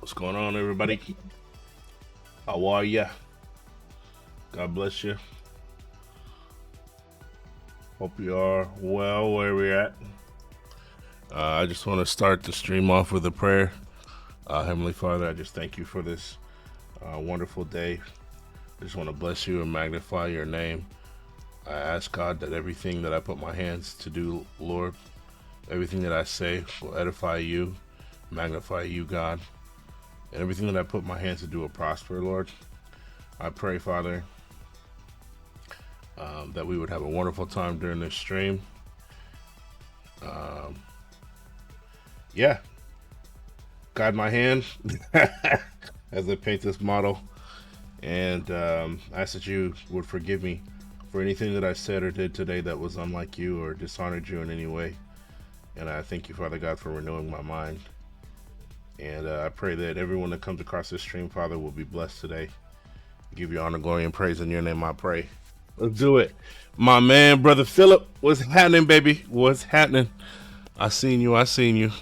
What's going on, everybody? How are ya? God bless you. Hope you are well where we're at. I just want to start the stream off with a prayer. Heavenly Father, I just thank you for this wonderful day. I just want to bless you and magnify your name. I ask God that everything that I put my hands to do, Lord, everything that I say will edify you, magnify you, God. And everything that I put my hands to do will prosper, Lord. I pray, Father, that we would have a wonderful time during this stream. Yeah, guide my hand as I paint this model. And I ask that you would forgive me for anything that I said or did today that was unlike you or dishonored you in any way. And I thank you, Father God, for renewing my mind. And I pray that everyone that comes across this stream, Father, will be blessed today. Give you honor, glory, and praise in your name, I pray. Let's do it. My man, Brother Philip, what's happening, baby? What's happening? I seen you. I seen you.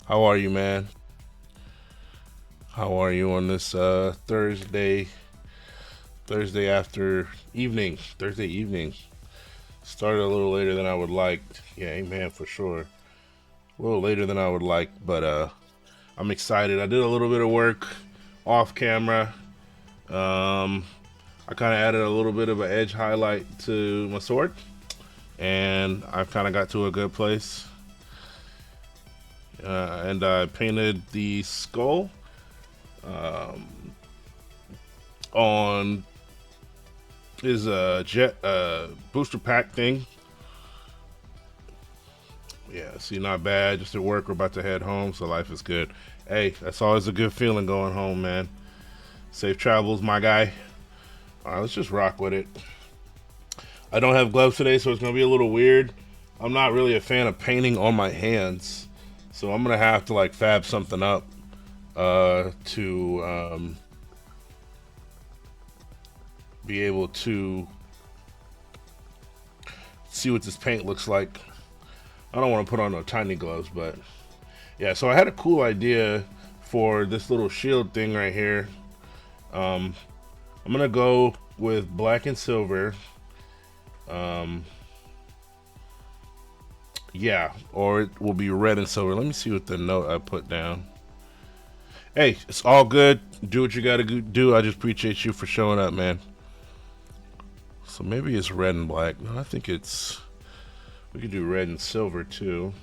How are you, man? How are you on this Thursday after evening? Thursday evening. Started a little later than I would like. Yeah, amen, for sure. A little later than I would like, but I'm excited. I did a little bit of work off camera. I kind of added a little bit of an edge highlight to my sword, and I kind of got to a good place. And I painted the skull on his jet booster pack thing. Yeah, see, not bad. Just at work, we're about to head home, so life is good. Hey, that's always a good feeling going home, man. Safe travels, my guy. All right, let's just rock with it. I don't have gloves today, so it's gonna be a little weird. I'm not really a fan of painting on my hands, so I'm gonna have to like fab something up to be able to see what this paint looks like. I don't want to put on no tiny gloves, but yeah. So I had a cool idea for this little shield thing right here. I'm gonna go with black and silver. Yeah, or it will be red and silver. Let me see what the note I put down. Hey, it's all good. Do what you gotta do. I just appreciate you for showing up, man. So maybe it's red and black. No, I think it's... We could do red and silver, too.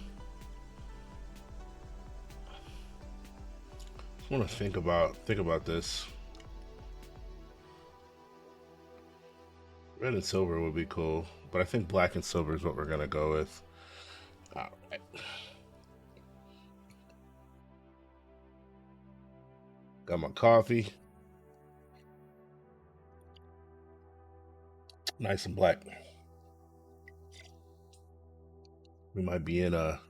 I want to think about this. Red and silver would be cool, but I think black and silver is what we're gonna go with. All right. Got my coffee. Nice and black. We might be in the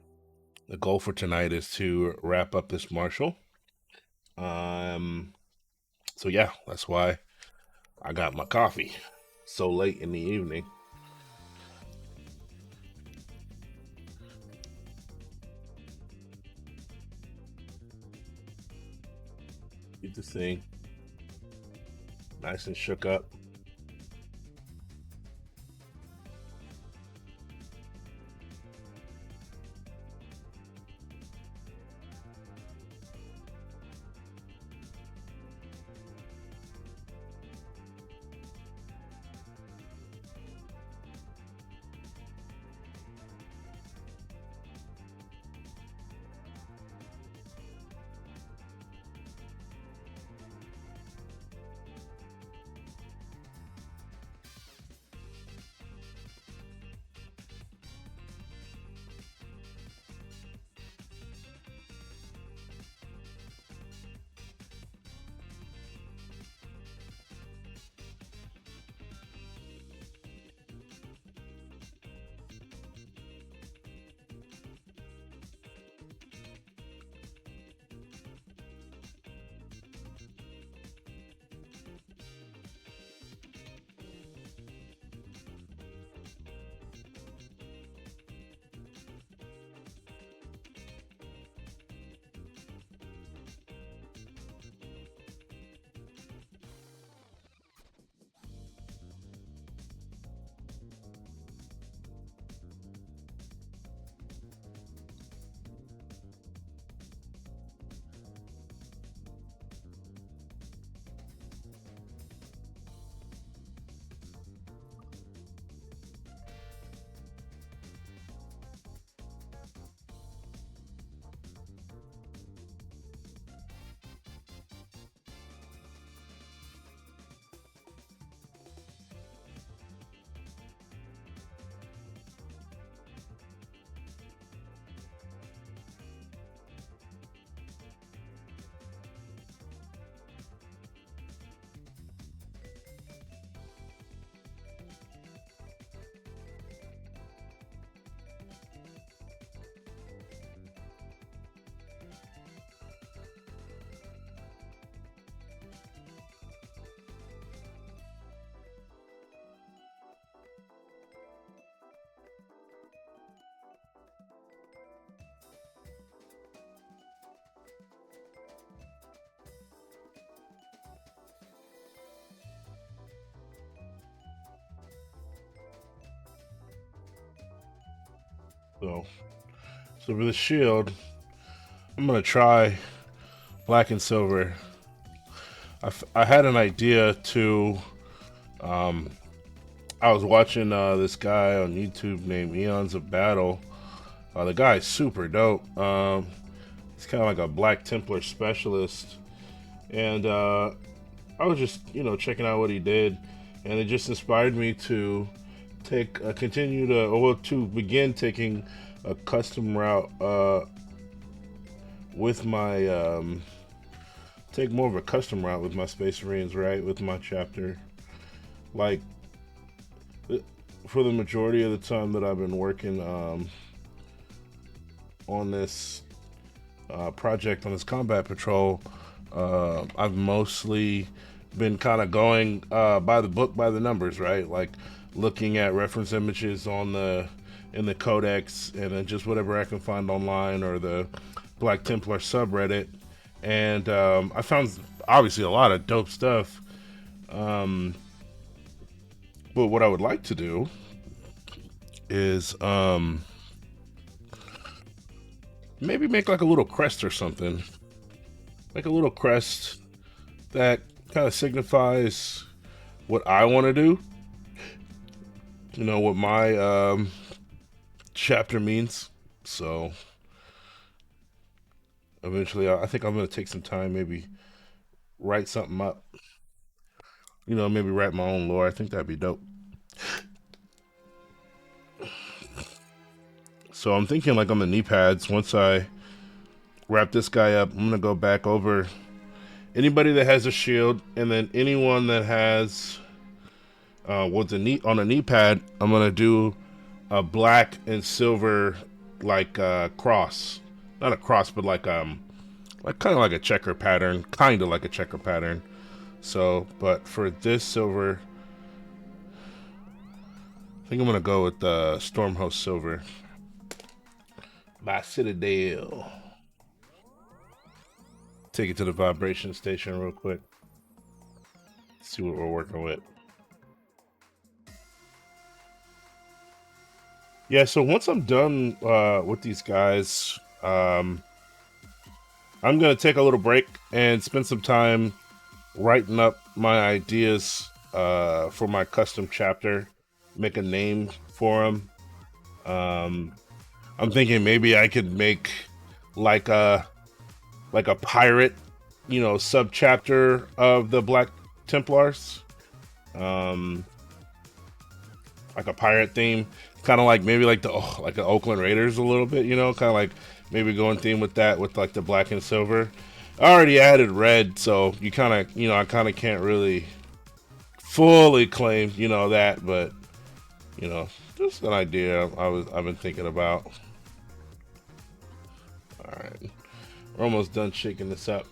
goal for tonight is to wrap up this Marshal. So yeah, that's why I got my coffee so late in the evening. Get this thing nice and shook up. So, so for the shield, I'm gonna try black and silver. I had an idea to. Um, I was watching this guy on YouTube named Eons of Battle. The guy's super dope. He's kind of like a Black Templar specialist, and I was just checking out what he did, and it just inspired me to continue to to begin taking a custom route with my take more of a custom route with my Space Marines, right? With my chapter, like for the majority of the time that I've been working on this project on this combat patrol, I've mostly been kind of going by the book, by the numbers, right? Like looking at reference images on in the codex, and then just whatever I can find online or the Black Templar subreddit. And I found obviously a lot of dope stuff. But what I would like to do is maybe make like a little crest or something. Like a little crest that kind of signifies what I want to do. What my chapter means. So eventually, I think I'm going to take some time, maybe write something up. Maybe write my own lore. I think that'd be dope. So I'm thinking like on the knee pads, once I wrap this guy up, I'm going to go back over anybody that has a shield, and then anyone that has with the knee on a knee pad, I'm going to do a black and silver like cross. Not a cross, but like kind of like a checker pattern, kind of like a checker pattern. So, but for this silver, I think I'm gonna go with the Stormhost silver by Citadel. Take it to the vibration station real quick. See what we're working with. Yeah, so once I'm done with these guys, I'm gonna take a little break and spend some time writing up my ideas for my custom chapter, make a name for them. I'm thinking maybe I could make like a pirate, sub chapter of the Black Templars, like a pirate theme, kind of like maybe like like the Oakland Raiders a little bit, kind of like maybe going theme with that with like the black and silver. I already added red, so you kind of, I kind of can't really fully claim, that, but, just an idea I've been thinking about. All right, we're almost done shaking this up.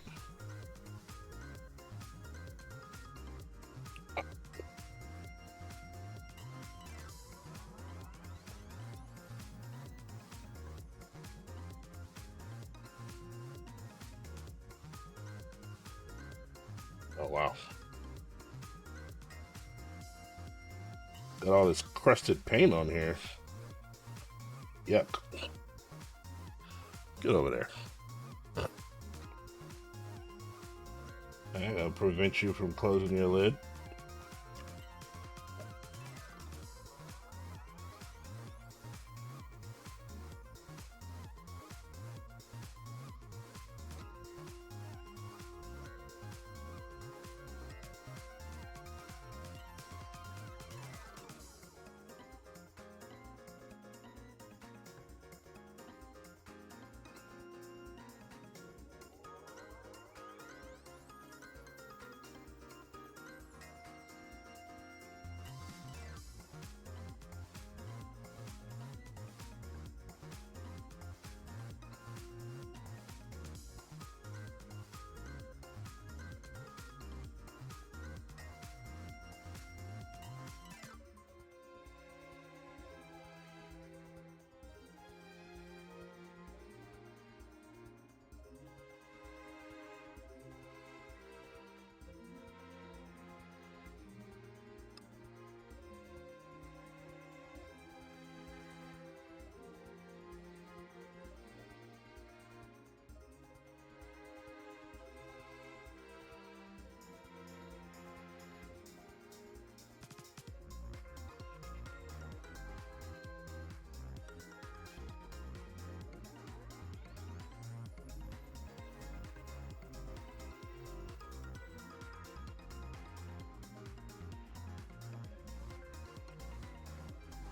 Oh wow, got all this crusted paint on here. Yuck. Get over there. I'm gonna prevent you from closing your lid.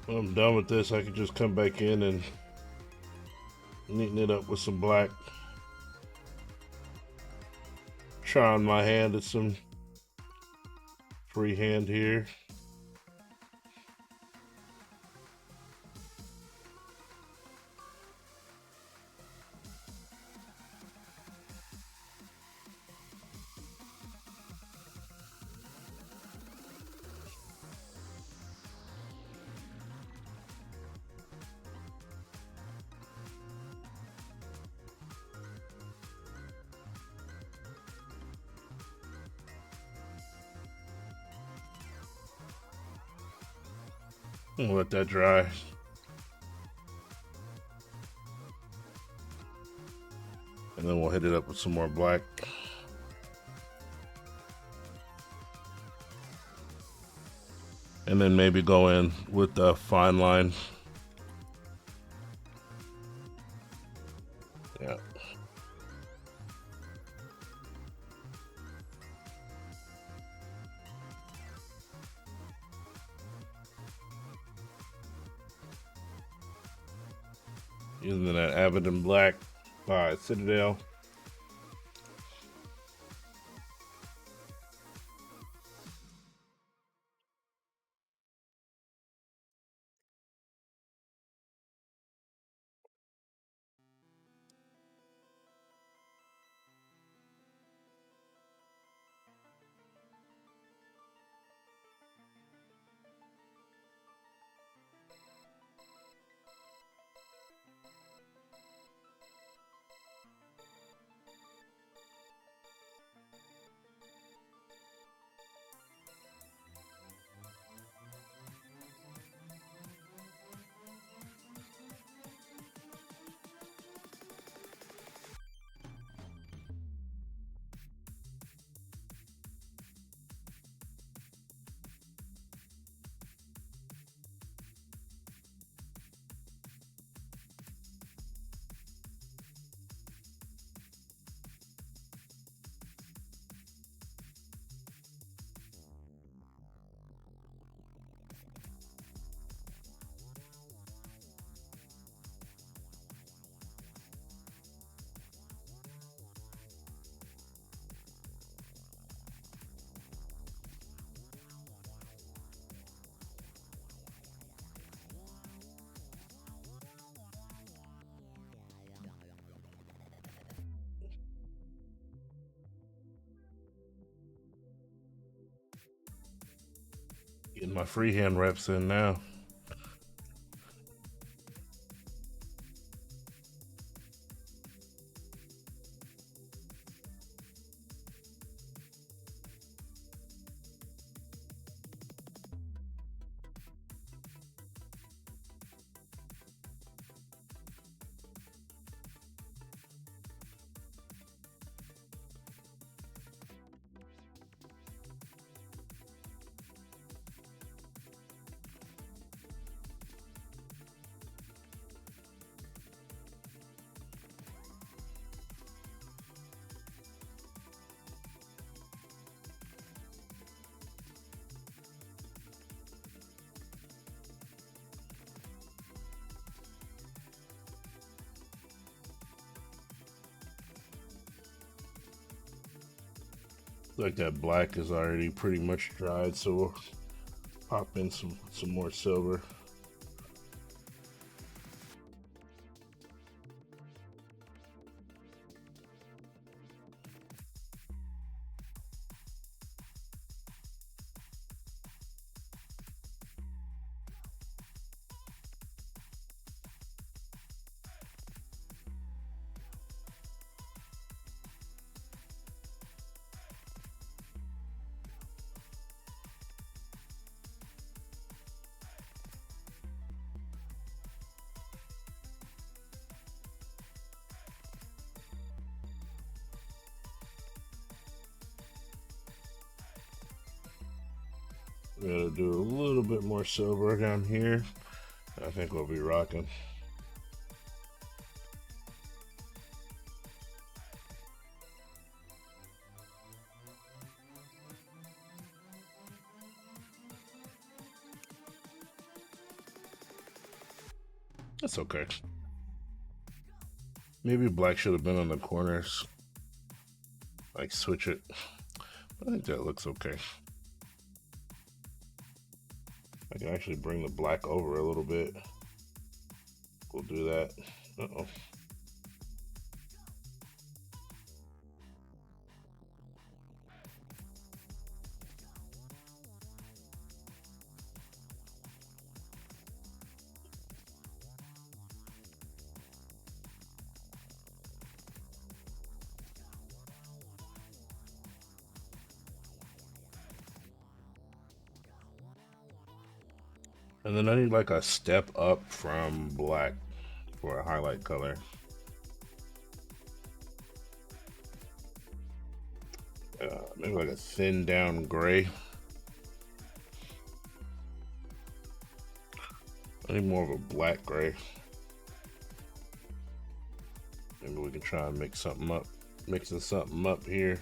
When I'm done with this, I can just come back in and neaten it up with some black. Trying my hand at some freehand here. And let that dry. And then we'll hit it up with some more black. And then maybe go in with the fine line. Yeah. Using that Abaddon Black by Citadel. Getting my freehand reps in now. Like that black is already pretty much dried, so we'll pop in some more silver. We're gonna do a little bit more silver down here. I think we'll be rocking. That's okay. Maybe black should have been on the corners. Like switch it. I think that looks okay. I can actually bring the black over a little bit. We'll do that. Uh-oh. And then I need like a step up from black for a highlight color. Maybe like a thin down gray. I need more of a black gray. Maybe we can try and mix something up. Mixing something up here.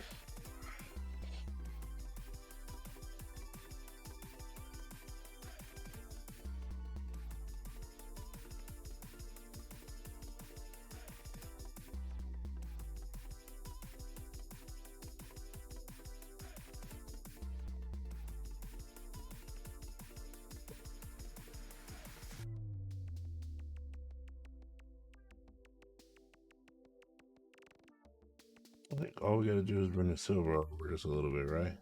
I think all we gotta do is bring the silver over just a little bit, right?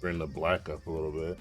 Bring the black up a little bit.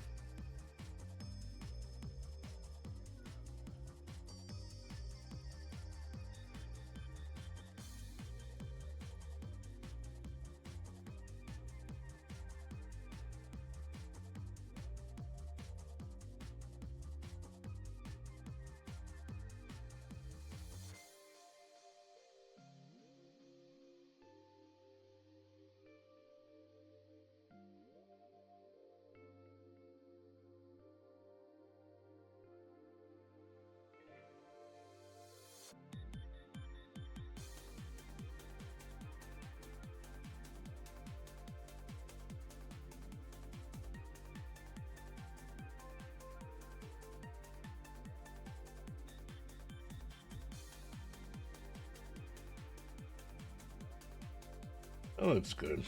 That looks good.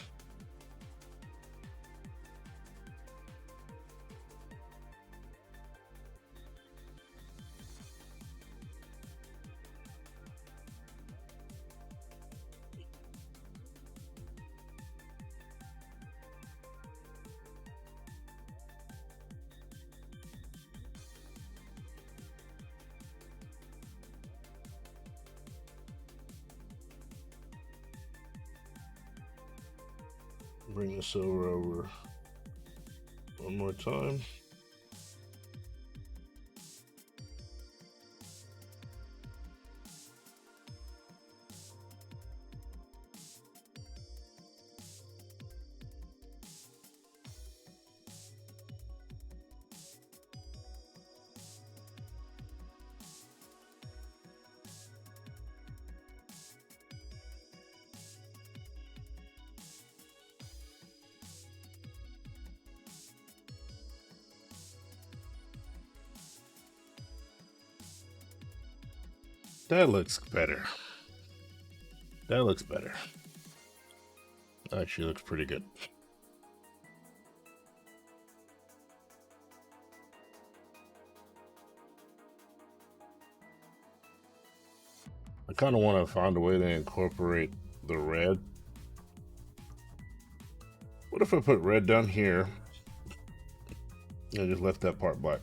Bring the silver over one more time. That looks better. That looks better. Actually looks pretty good. I kind of want to find a way to incorporate the red. What if I put red down here and just left that part black?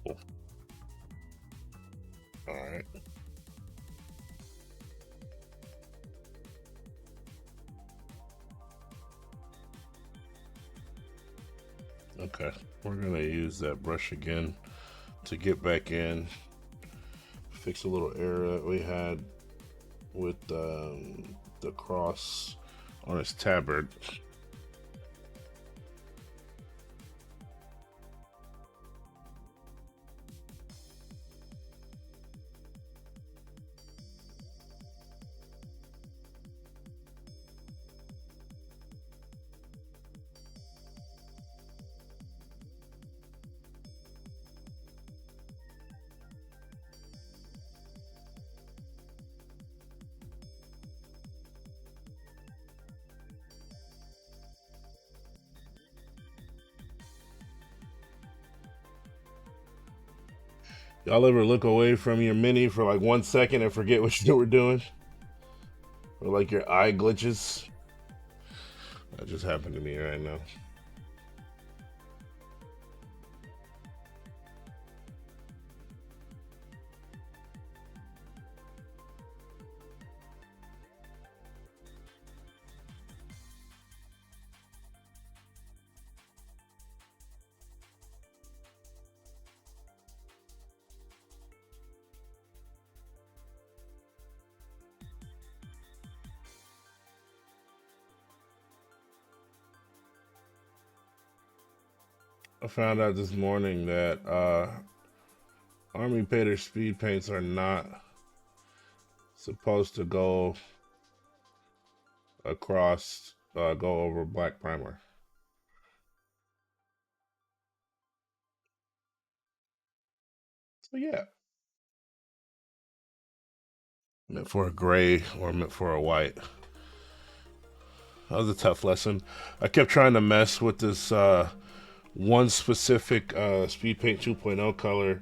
Cool. All right. Okay, we're gonna use that brush again to get back in, fix a little error that we had with the cross on his tabard. Y'all ever look away from your mini for like 1 second and forget what you were doing? Or like your eye glitches? That just happened to me right now. I found out this morning that Army Painter speed paints are not supposed to go across, go over black primer. So yeah, meant for a gray or meant for a white. That was a tough lesson. I kept trying to mess with this one specific Speed Paint 2.0 color,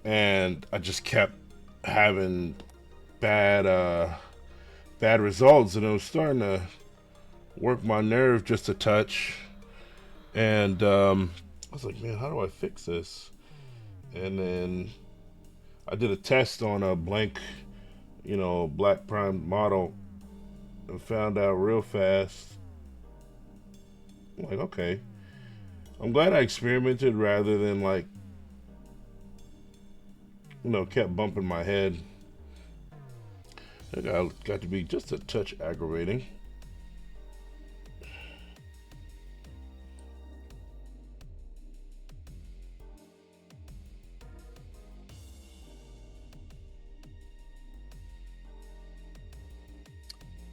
and I just kept having bad results, and it was starting to work my nerve just a touch. And I was like, man, how do I fix this? And then I did a test on a blank, black prime model, and found out real fast. I'm like, okay, I'm glad I experimented rather than like, kept bumping my head. It got to be just a touch aggravating.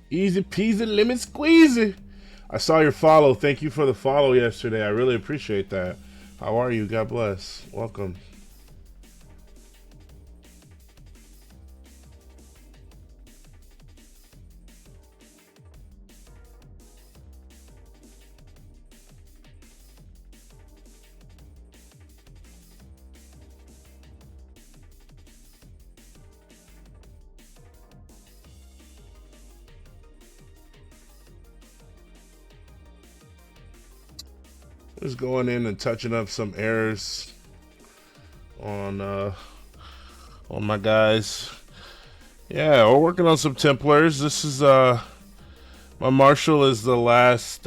Easy peasy lemon squeezy. I saw your follow. Thank you for the follow yesterday. I really appreciate that. How are you? God bless. Welcome. Just going in and touching up some errors on my guys. Yeah, we're working on some Templars. This is my Marshal is the last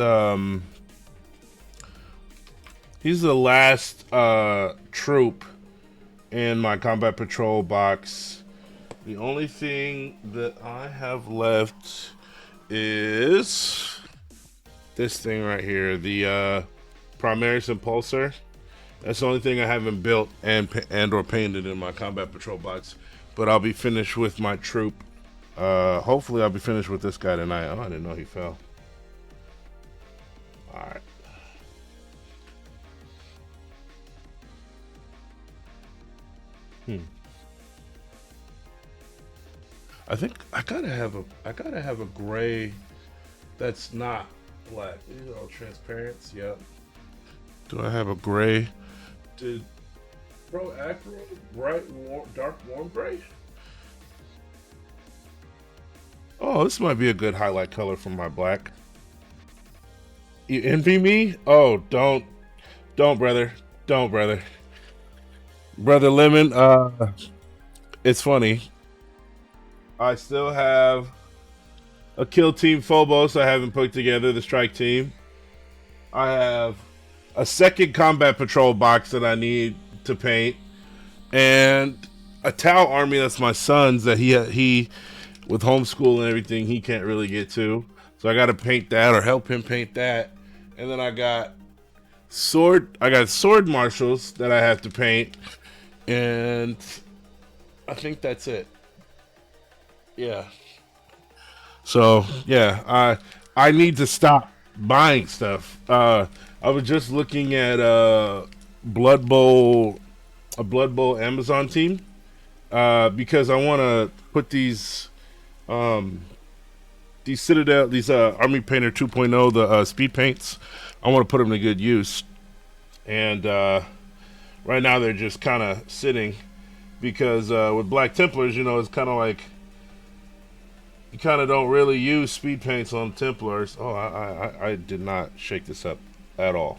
he's the last troop in my combat patrol box. The only thing that I have left is this thing right here, the Primaris Impulsor. That's the only thing I haven't built and or painted in my combat patrol box. But I'll be finished with my troop. Hopefully I'll be finished with this guy tonight. Oh, I didn't know he fell. Alright. I think I gotta have a gray that's not black. These are all transparents. Yep. Do I have a gray? Did Pro Acro bright, warm, dark, warm gray? Oh, this might be a good highlight color for my black. You envy me? Oh, don't, brother, brother. Brother Lemon. It's funny. I still have a kill team Phobos I haven't put together, the strike team. I have a second combat patrol box that I need to paint, and a Tau army that's my son's that he with homeschool and everything, he can't really get to. So I got to paint that or help him paint that. And then I got sword marshals that I have to paint, and I think that's it. Yeah. So yeah, I need to stop buying stuff. I was just looking at Blood Bowl, a Blood Bowl Amazon team, because I want to put um, these Citadel, these Army Painter 2.0, the speed paints. I want to put them to good use, and right now they're just kind of sitting because with Black Templars, it's kind of like you kind of don't really use speed paints on Templars. Oh, I did not shake this up at all.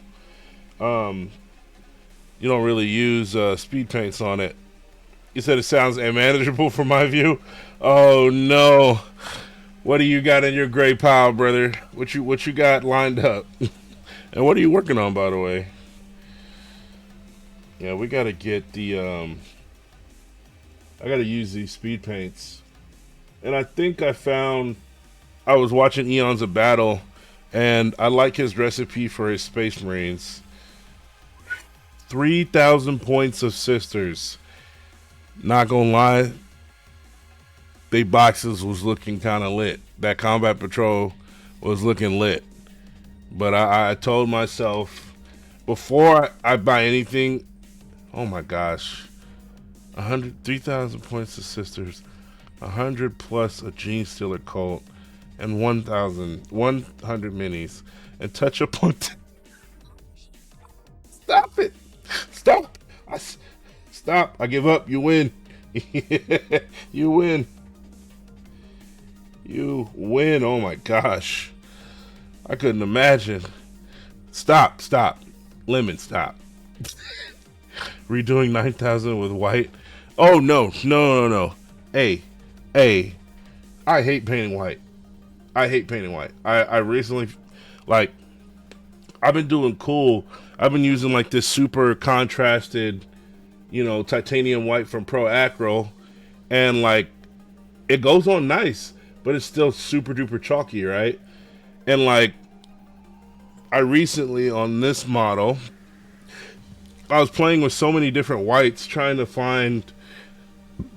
Um, you don't really use speed paints on it. You said it sounds unmanageable from my view. Oh no! What do you got in your gray pile, brother? What you got lined up? And what are you working on, by the way? Yeah, we gotta get the I gotta use these speed paints. And I think I was watching Eons of Battle, and I like his recipe for his Space Marines. 3,000 points of sisters. Not gonna lie, they boxes was looking kind of lit. That combat patrol was looking lit. But I told myself before I buy anything, oh my gosh, 3,000 points of sisters, 100 plus a Gene Stealer cult, and 100 minis, and touch up on. Stop it! Stop! Stop! I give up. You win. You win. You win. Oh my gosh. I couldn't imagine. Stop. Lemon, stop. Redoing 9,000 with white. Oh no. Hey. I hate painting white. I recently, like, I've been doing cool. I've been using like this super contrasted, titanium white from Pro Acro, and like it goes on nice, but it's still super duper chalky, right? And like I recently on this model, I was playing with so many different whites trying to find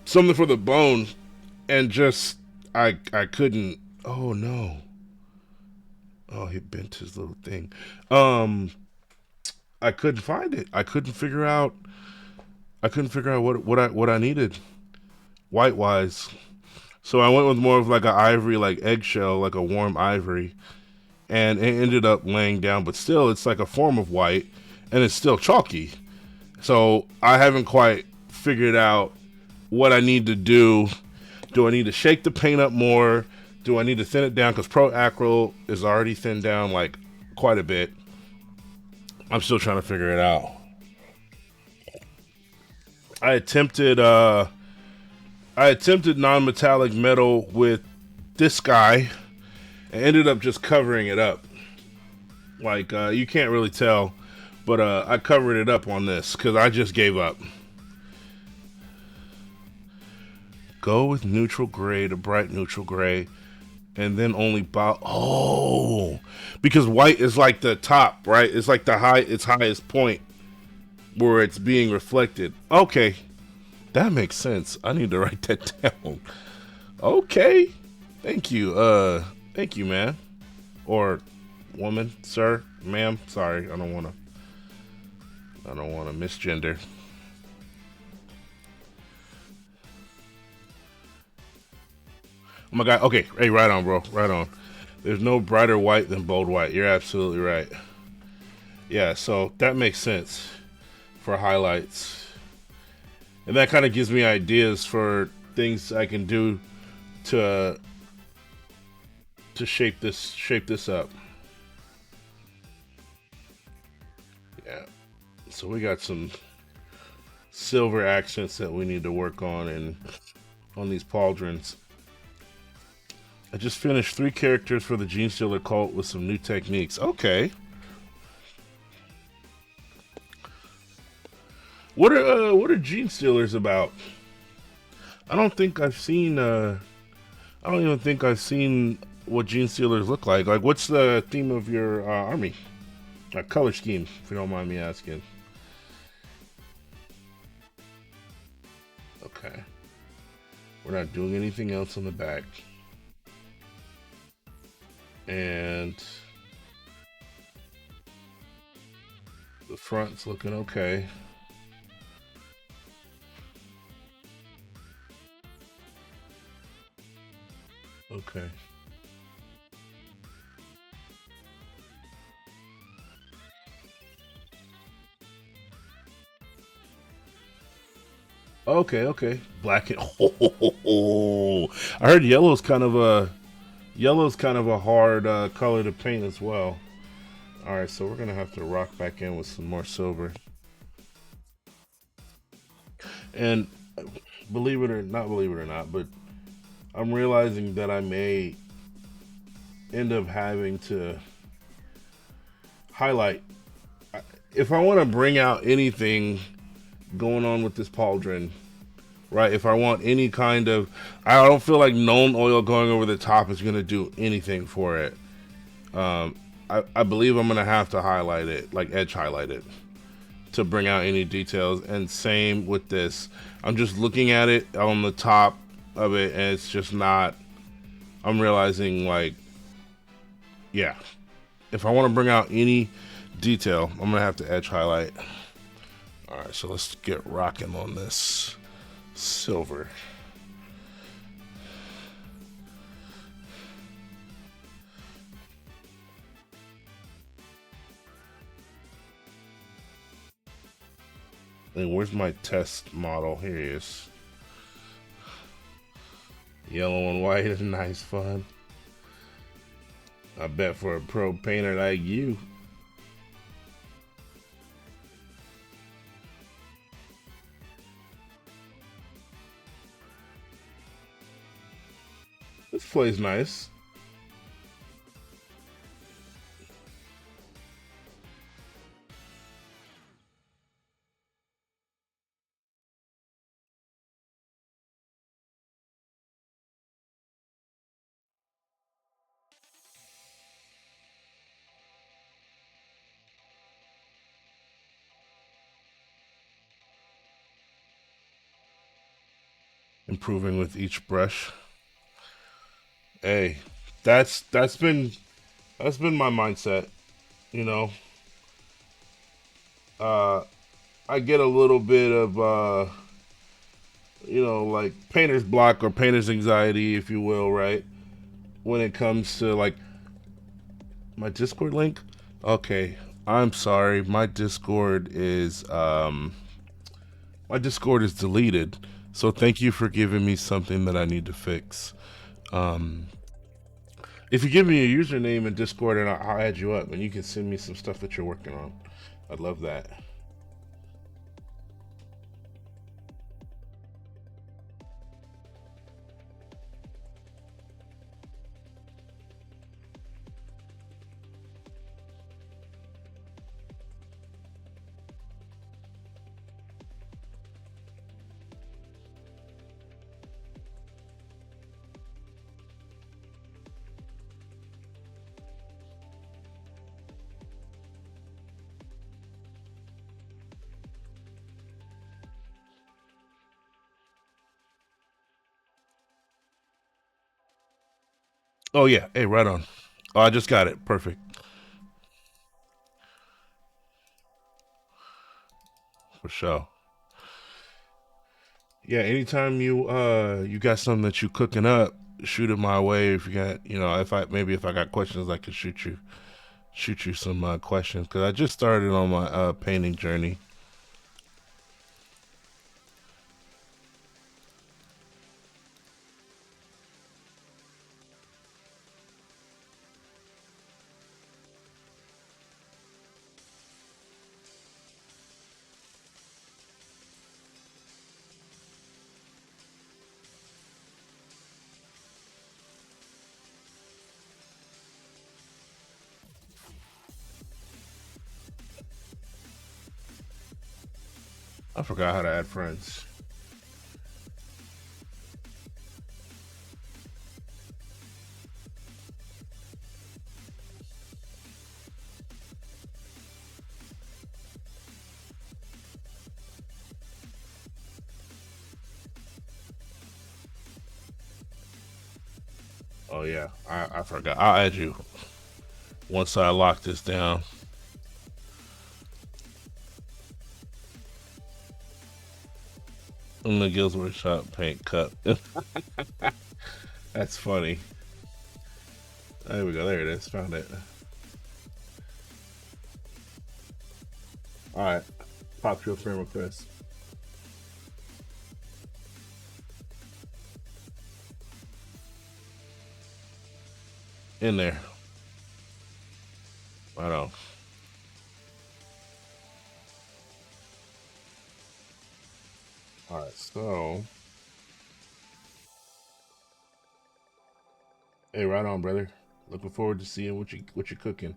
something for the bone, and just I couldn't. Oh no. Oh, he bent his little thing. I couldn't find it. I couldn't figure out what I needed white wise. So I went with more of like an ivory, like eggshell, like a warm ivory, and it ended up laying down. But still, it's like a form of white, and it's still chalky. So I haven't quite figured out what I need to do. Do I need to shake the paint up more? Do I need to thin it down? Because Pro Acryl is already thinned down like quite a bit. I'm still trying to figure it out. I attempted uh I attempted non-metallic metal with this guy and ended up just covering it up. Like you can't really tell, but I covered it up on this because I just gave up. Go with neutral gray to bright neutral gray, and then only because white is like the top, right? It's like its highest point where it's being reflected. Okay, that makes sense. I need to write that down. Okay, thank you. Thank you, man, or woman, sir, ma'am. Sorry, I don't want to misgender. Oh my god. Okay, hey, right on, bro. Right on. There's no brighter white than bold white. You're absolutely right. Yeah, so that makes sense for highlights. And that kind of gives me ideas for things I can do to shape this up. Yeah. So we got some silver accents that we need to work on and on these pauldrons. I just finished 3 characters for the Gene Stealer cult with some new techniques. Okay. What are Gene Stealers about? I don't think I've seen I don't even think I've seen what gene stealers look like. Like, what's the theme of your army? Color scheme, if you don't mind me asking. Okay. We're not doing anything else on the back. And the front's looking okay. Okay. Okay, okay. Black and I heard yellow's kind of a hard color to paint as well. All right, so we're gonna have to rock back in with some more silver. And believe it or not, but I'm realizing that I may end up having to highlight if I want to bring out anything going on with this pauldron, right? If I want any kind of, I don't feel like known oil going over the top is going to do anything for it. I believe I'm going to have to highlight it, like edge highlight it, to bring out any details. And same with this. I'm just looking at it on the top of it, and it's just not. I'm realizing, like, yeah, if I want to bring out any detail, I'm going to have to edge highlight. All right, so let's get rocking on this silver. And where's my test model? Here he is. Yellow and white is nice fun. I bet for a pro painter like you. This plays nice. Improving with each brush. Hey, that's that's been that's been my mindset. You know, uh, I get a little bit of like painter's block or painter's anxiety, if you will, right? When it comes to like my Discord link. Okay, I'm sorry. My Discord is deleted. So thank you for giving me something that I need to fix. Um, if you give me a username in Discord, and I'll add you up, and you can send me some stuff that you're working on. I'd love that. Oh yeah, hey, right on. Oh, I just got it. Perfect. For sure. Yeah, anytime you got something that you cooking up, shoot it my way. If you got if I got questions, I can shoot you some questions because I just started on my painting journey. I forgot how to add friends. Oh yeah, I forgot. I'll add you once I lock this down. In the Guild Workshop paint cup. That's funny. There we go. There it is. Found it. All right. Pop your friend request. In there. Right on. All right. So, hey, right on, brother. Looking forward to seeing what you're cooking.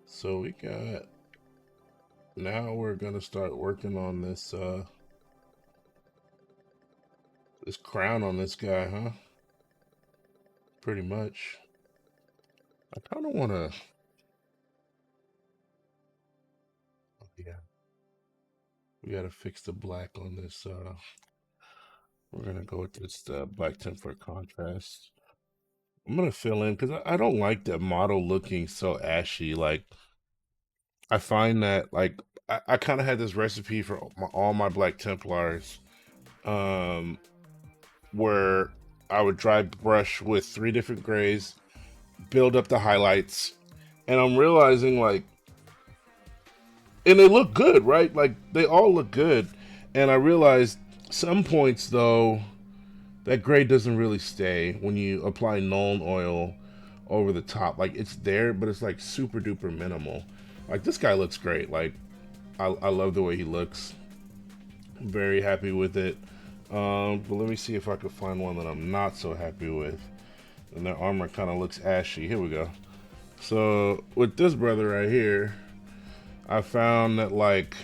So we got. Now we're gonna start working on this crown on this guy, huh? Pretty much. I kind of want to. Yeah, we gotta fix the black on this. We're gonna go with this Black Templar contrast. I'm gonna fill in because I don't like that model looking so ashy. Like I find that like I kind of had this recipe for all my Black Templars, um, where I would dry brush with three different grays, build up the highlights, and I'm realizing like, and they look good, right? Like they all look good, and I realized some points though that gray doesn't really stay when you apply Nuln oil over the top. Like it's there, but it's like super duper minimal. Like this guy looks great. Like I love the way he looks. I'm very happy with it. But let me see if I could find one that I'm not so happy with. And their armor kind of looks ashy. Here we go. So with this brother right here, I found that like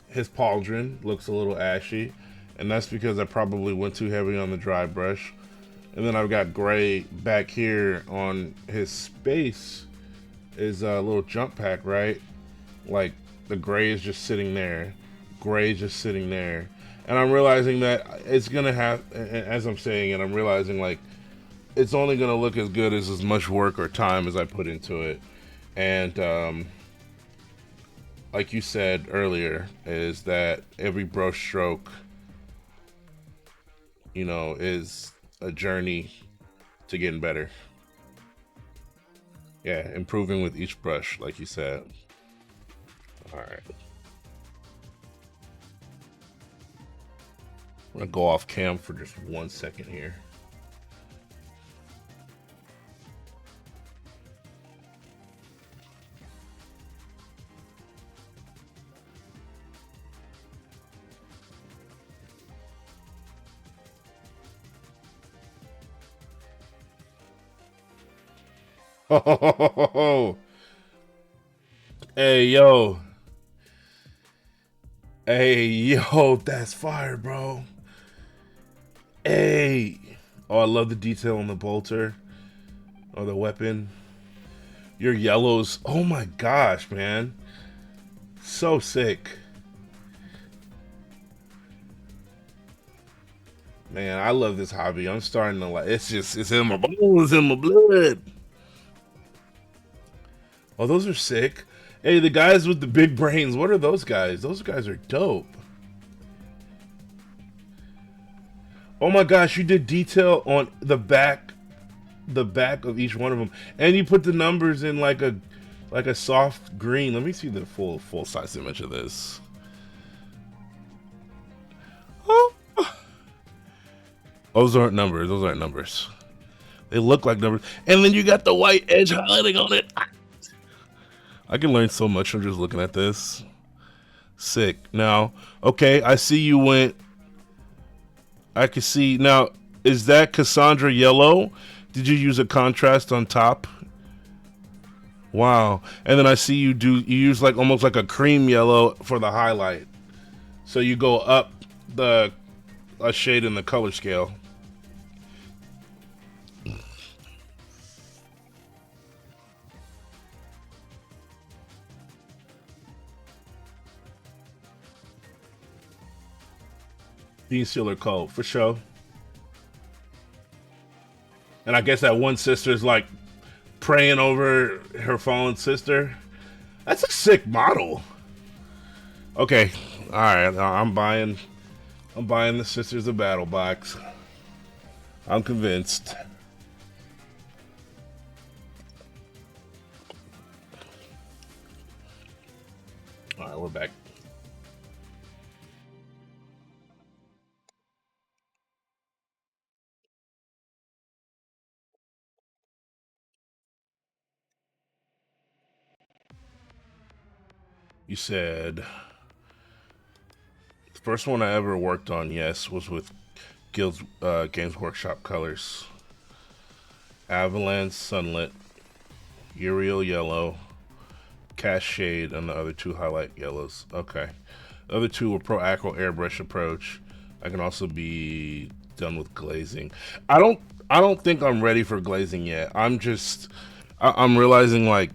his pauldron looks a little ashy, and that's because I probably went too heavy on the dry brush. And then I've got gray back here on his space is a little jump pack, right? Like the gray is just sitting there, gray is just sitting there, and I'm realizing that it's gonna have. As I'm saying it, I'm realizing like it's only gonna look as good as much work or time as I put into it, and like you said earlier, is that every brush stroke, is a journey to getting better. Yeah, improving with each brush, like you said. All right. I'm gonna go off cam for just 1 second here. Oh, hey yo, hey yo, that's fire, bro. Hey, oh, I love the detail on the bolter or the weapon. Your yellows, oh my gosh, man, so sick. Man, I love this hobby. I'm starting to like. It's in my bones, in my blood. Oh, those are sick. Hey, the guys with the big brains. What are those guys? Those guys are dope. Oh my gosh, you did detail on the back of each one of them, and you put the numbers in like a soft green. Let me see the full size image of this. Oh, those aren't numbers. Those aren't numbers. They look like numbers, and then you got the white edge highlighting on it. I can learn so much from just looking at this. Sick. Now, okay, I see you went. I can see now. Is that Cassandra yellow? Did you use a contrast on top? Wow. And then I see you use like almost like a cream yellow for the highlight. So you go up the a shade in the color scale. Bean Sealer Coat for sure. And I guess that one sister's like praying over her fallen sister. That's a sick model. Okay, all right. I'm buying. I'm buying the Sisters of Battle box. I'm convinced. All right, we're back. You said the first one I ever worked on, yes, was with Guild's Games Workshop colors. Avalanche Sunlit, Uriel Yellow, Cast Shade, and the other two highlight yellows. Okay. The other two were Pro Acro Airbrush Approach. I can also be done with glazing. I don't I don't think I'm ready for glazing yet. I'm realizing like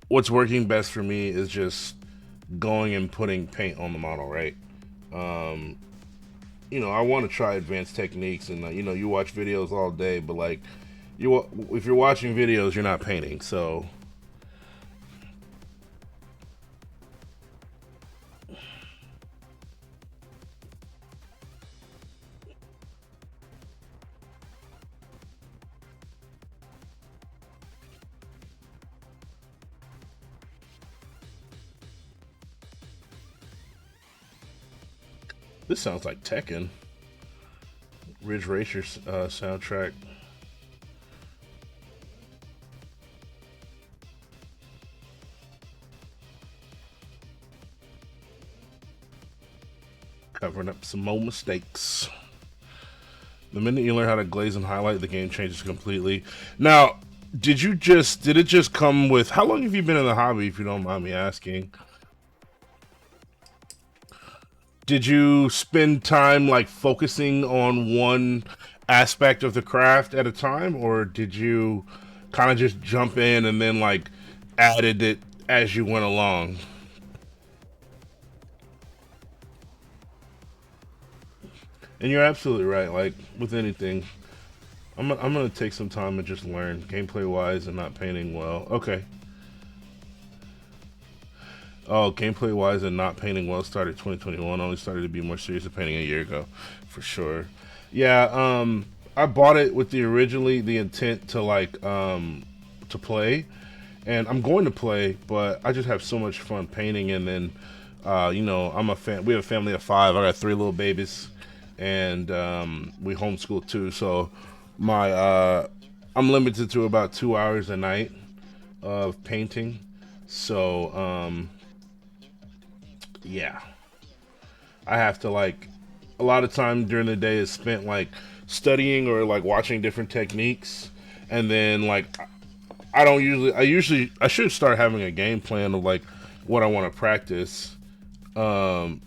what's working best for me is just going and putting paint on the model, right? Um, I want to try advanced techniques, and you watch videos all day, but like, if you're watching videos, you're not painting. So this sounds like Tekken, Ridge Racer soundtrack. Covering up some more mistakes. The minute you learn how to glaze and highlight, the game changes completely. Now, did it just come with, how long have you been in the hobby, if you don't mind me asking? Did you spend time like focusing on one aspect of the craft at a time, or did you kind of just jump in and then like added it as you went along? And you're absolutely right. Like with anything, I'm gonna take some time and just learn gameplay wise and not painting well. Okay. Oh, gameplay wise and not painting well started 2021. Only started to be more serious at painting a year ago, for sure. Yeah. I bought it with the intent to like to play, and I'm going to play, but I just have so much fun painting. And then, I'm a fan. We have a family of five. I got three little babies, and we homeschool too. So my I'm limited to about 2 hours a night of painting. So yeah, I have to like a lot of time during the day is spent like studying or like watching different techniques, and then like I should start having a game plan of like what I want to practice, so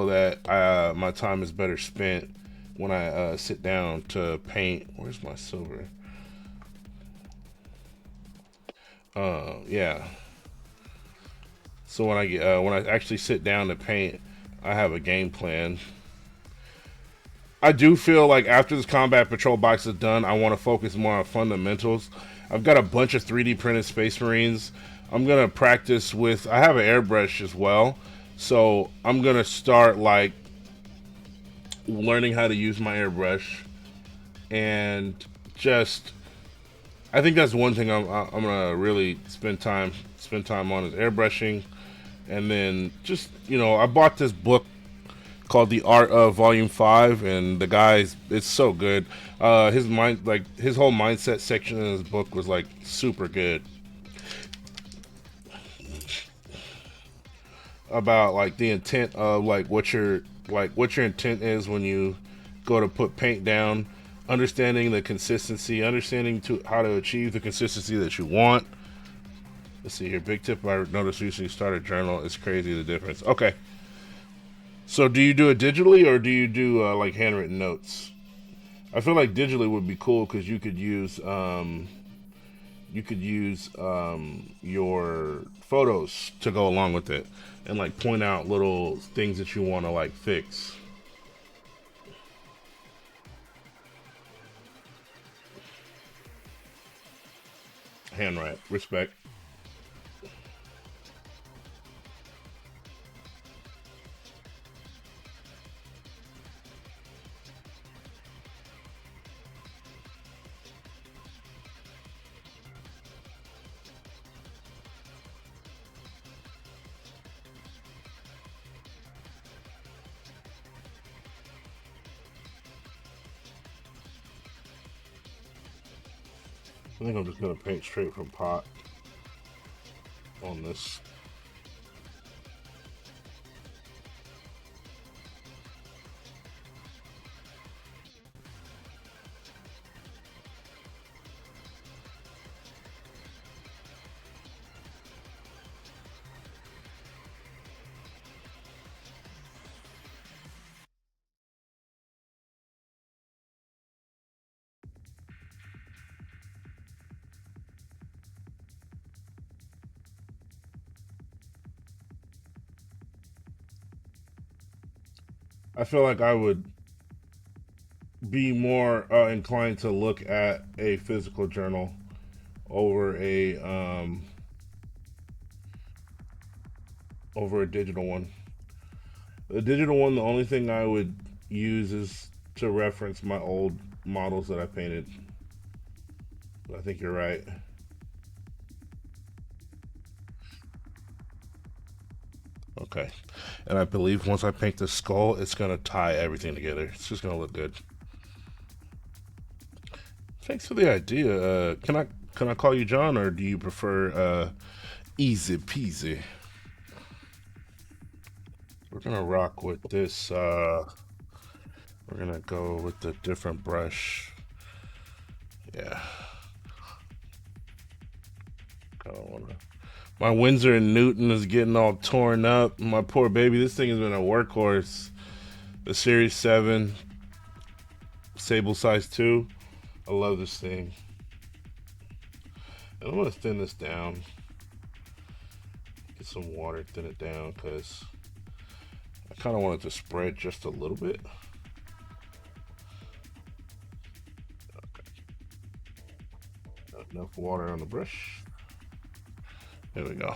that my time is better spent when I sit down to paint. Where's my silver? Yeah. So when I actually sit down to paint, I have a game plan. I do feel like after this combat patrol box is done, I want to focus more on fundamentals. I've got a bunch of 3D printed Space Marines. I'm gonna practice with. I have an airbrush as well, so I'm gonna start like learning how to use my airbrush, and just I think that's one thing I'm gonna really spend time on is airbrushing, and then just I bought this book called The Art of Volume 5, and the guy's it's so good. His whole mindset section in his book was like super good about like the intent of like what your intent is when you go to put paint down, understanding the consistency, understanding to how to achieve the consistency that you want. Let's see here. Big tip I noticed recently: start a journal. It's crazy the difference. Okay. So do you do it digitally or do you do like handwritten notes? I feel like digitally would be cool because you could use your photos to go along with it and like point out little things that you want to like fix. Handwrite. Respect. I think I'm just gonna paint straight from pot on this. I feel like I would be more inclined to look at a physical journal over a digital one. The digital one, the only thing I would use is to reference my old models that I painted. I think you're right. Okay. And I believe once I paint the skull, it's gonna tie everything together. It's just gonna look good. Thanks for the idea. Can I call you John, or do you prefer easy peasy? We're gonna rock with this. We're gonna go with the different brush. Yeah. I don't wanna. My Windsor and Newton is getting all torn up. My poor baby. This thing has been a workhorse. The Series 7 Sable Size 2. I love this thing. And I'm gonna thin this down. Get some water, thin it down, because I kind of want it to spread just a little bit. Not enough water on the brush. There we go.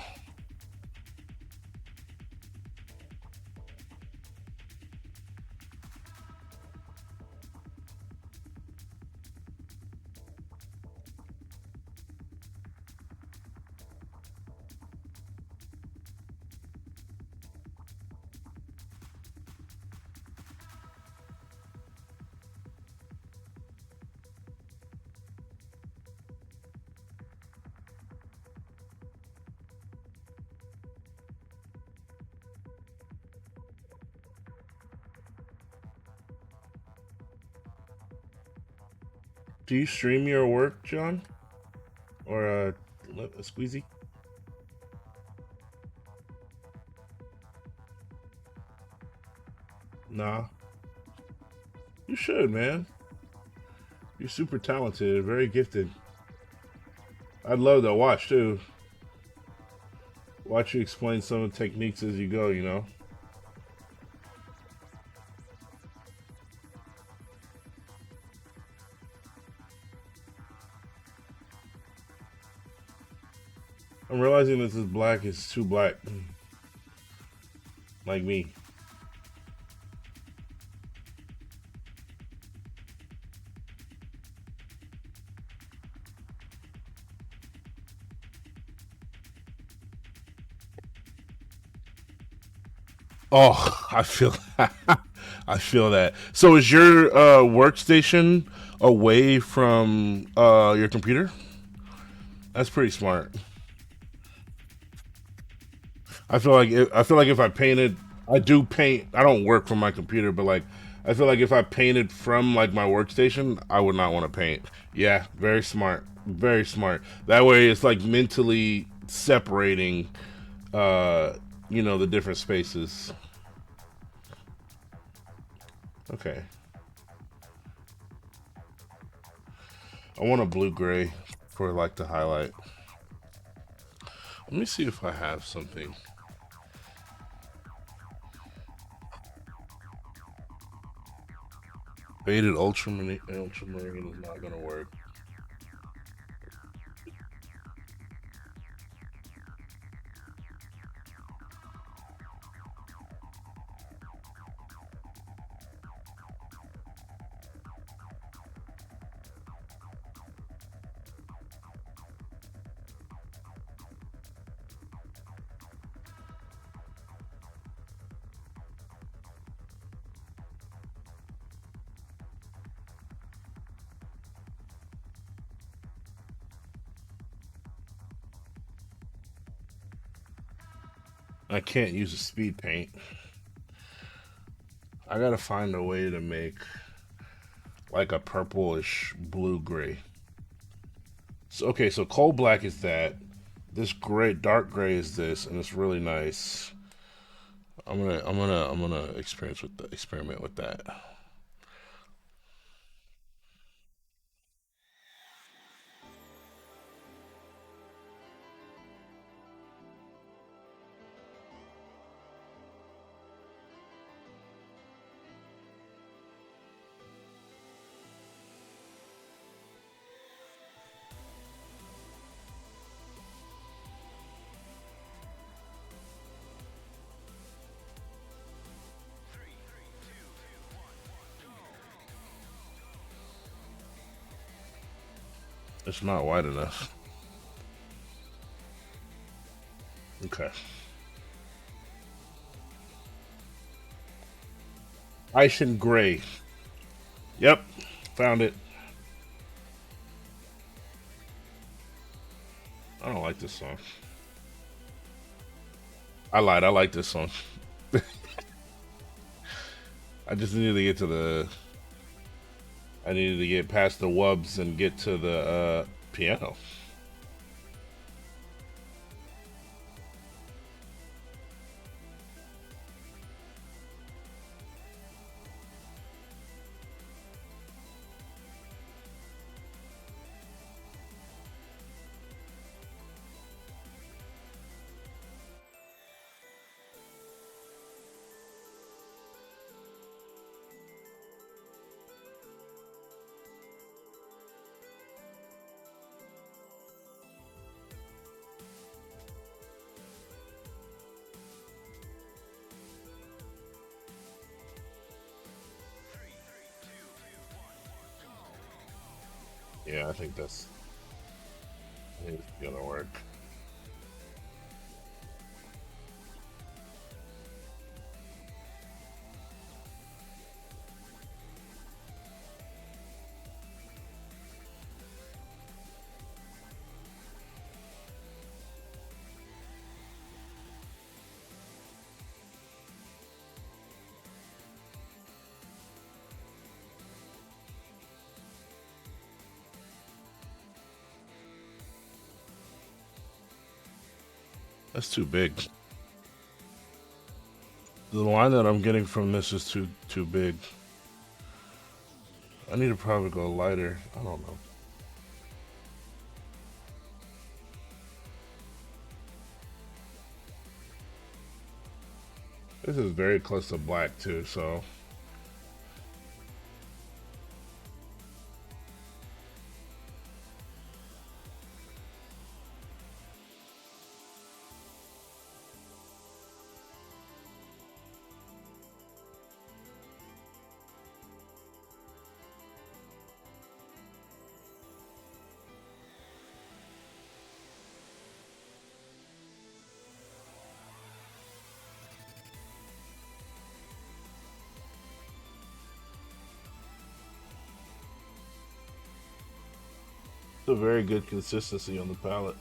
Do you stream your work, John? Or a squeezy? Nah. You should, man. You're super talented, very gifted. I'd love to watch too. Watch you explain some of the techniques as you go, you know? I'm realizing this is black is too black. Like me. Oh, I feel I feel that. So is your workstation away from your computer? That's pretty smart. I feel like if I painted, I do paint. I don't work from my computer, but like I feel like if I painted from like my workstation, I would not want to paint. Yeah, very smart. Very smart. That way it's like mentally separating uh the different spaces. Okay. I want a blue gray for like the highlight. Let me see if I have something. Faded ultramarine is not gonna work. I can't use a speed paint. I gotta find a way to make like a purplish blue gray. So okay, so coal black is that. This gray, dark gray is this, and it's really nice. I'm gonna experiment with that. It's not white enough. Okay. Ice and gray. Yep, found it. I don't like this song. I lied. I like this song. I just needed to get to the. I needed to get past the wubs and get to the piano. Yeah, I think it's gonna work. That's too big. The line that I'm getting from this is too big. I need to probably go lighter. I don't know. This is very close to black too, so it's a very good consistency on the palette.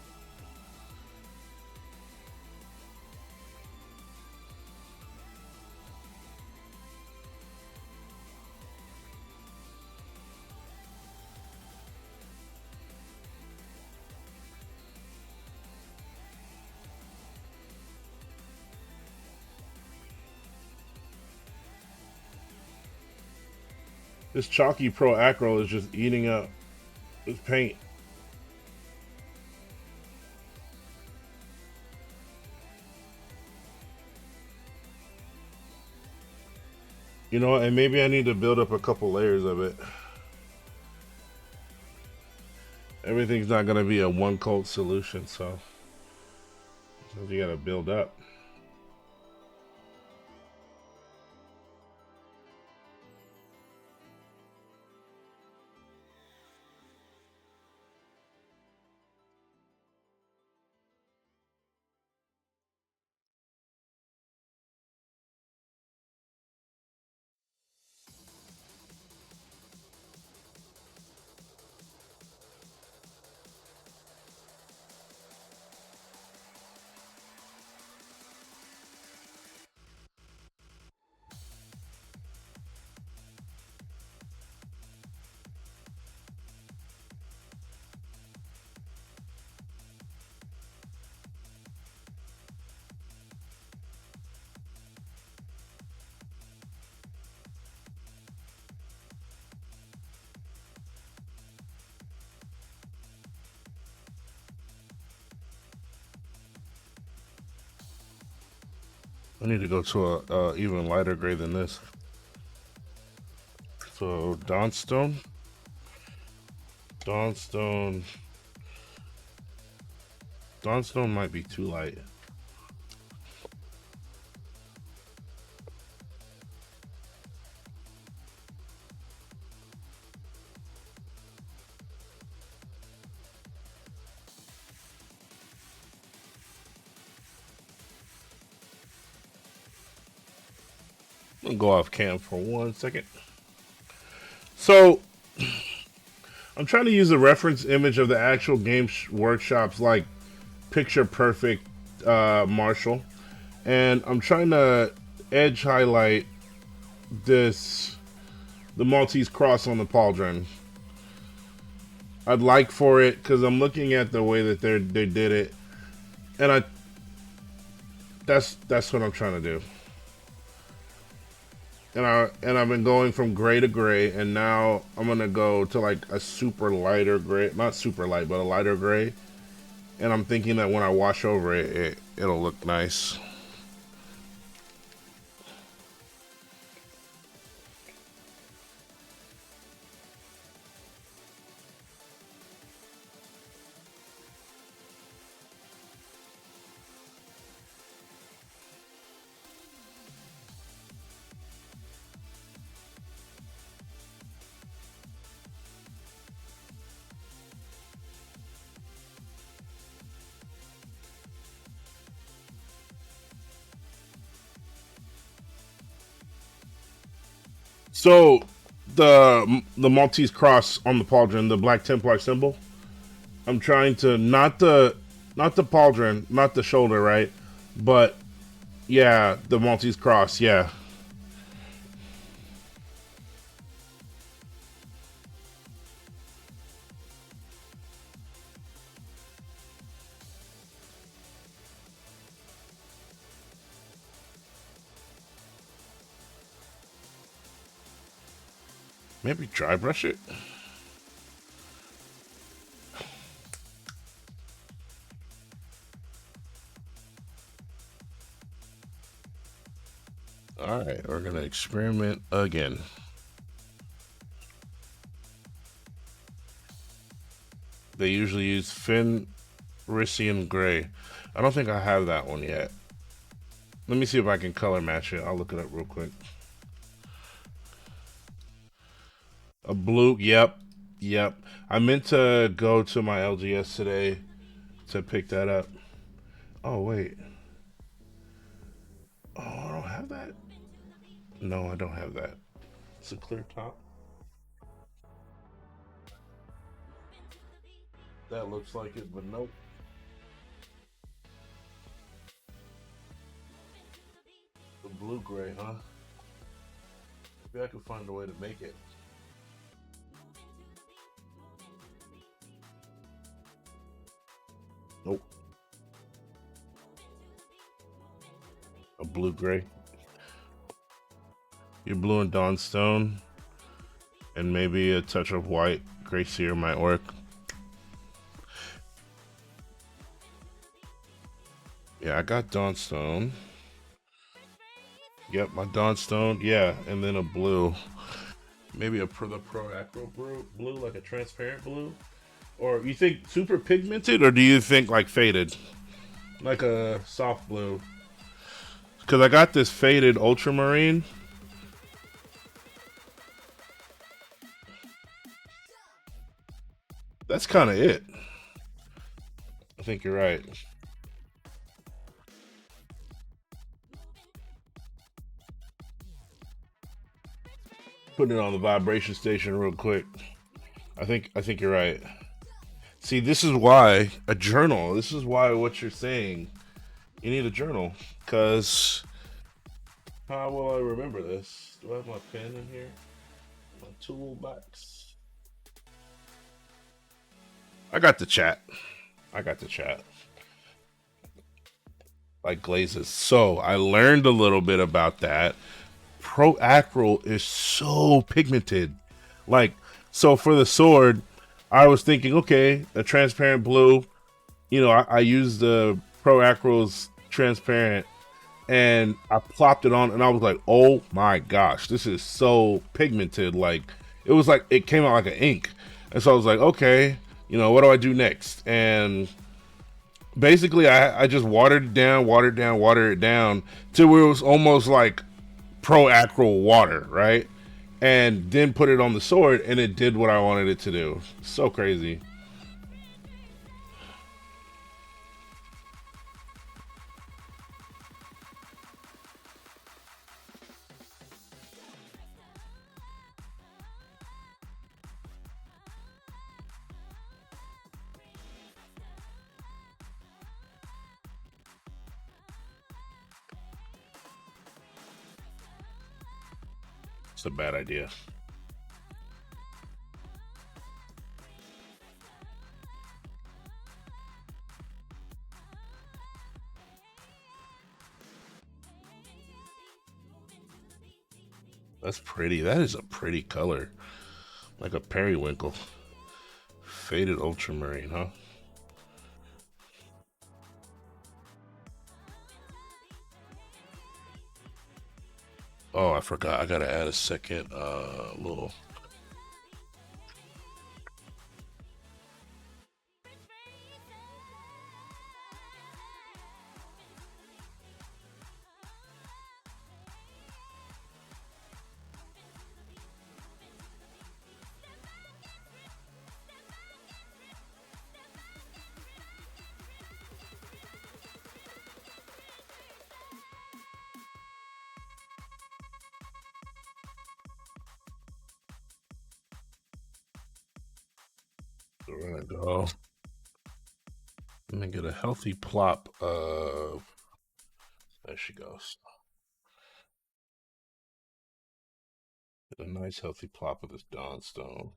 This Chalky Pro Acro is just eating up this paint. You know, and maybe I need to build up a couple layers of it. Everything's not gonna be a one coat solution, so you gotta build up. I need to go to a even lighter gray than this. So Dawnstone. Dawnstone. Dawnstone might be too light. I'm gonna go off cam for 1 second. So I'm trying to use a reference image of the actual game workshops, like Picture Perfect Marshall, and I'm trying to edge highlight the Maltese cross on the pauldron. I'd like for it because I'm looking at the way that they did it, and that's what I'm trying to do. And I've been going from gray to gray, and now I'm gonna go to like a super lighter gray, not super light, but a lighter gray. And I'm thinking that when I wash over it, it'll look nice. So the Maltese cross on the pauldron, the Black Templar symbol. I'm trying to not the pauldron, not the shoulder, right? But yeah, the Maltese cross, yeah. Maybe dry brush it. All right, we're gonna experiment again. They usually use Fenrisian gray. I don't think I have that one yet. Let me see if I can color match it. I'll look it up real quick. A blue, yep, yep. I meant to go to my LGS today to pick that up. Oh wait. Oh, I don't have that. No, I don't have that. It's a clear top. That looks like it, but nope. The blue gray, huh? Maybe I could find a way to make it. Nope. A blue gray. Your blue and Dawnstone, and maybe a touch of white. Gray sear might work. Yeah, I got Dawnstone. Yep, my Dawnstone. Yeah, and then a blue. Maybe the Pro Acro blue, like a transparent blue. Or you think super pigmented, or do you think like faded, like a soft blue? Because I got this faded ultramarine. That's kind of it. I think you're right. Putting it on the vibration station real quick. I think you're right. See, this is why a journal. This is why what you're saying. You need a journal, cause how will I remember this? Do I have my pen in here? My toolbox. I got the chat. I got the chat. Like glazes. So I learned a little bit about that. Proacral is so pigmented. Like, so for the sword, I was thinking, okay, a transparent blue. I used the Proacral's transparent, and I plopped it on, and I was like, "Oh my gosh, this is so pigmented!" Like it was like it came out like an ink, and so I was like, "Okay, what do I do next?" And basically, I just watered it down, watered it down till it was almost like pro acro water, right? And then put it on the sword, and it did what I wanted it to do. So crazy. It's a bad idea. That's pretty. That is a pretty color, like a periwinkle. Faded ultramarine, huh? Oh, I forgot. I gotta add a second little. We're gonna go. Let me get a healthy plop of. There she goes. Get a nice healthy plop of this Dawnstone.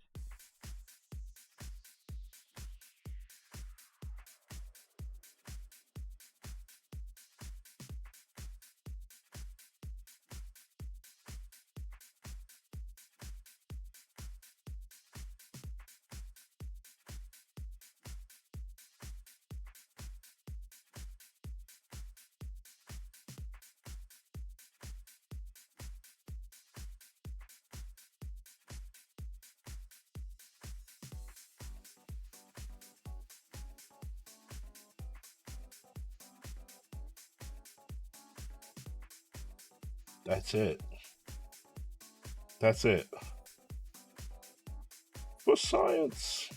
That's it. That's it. For science.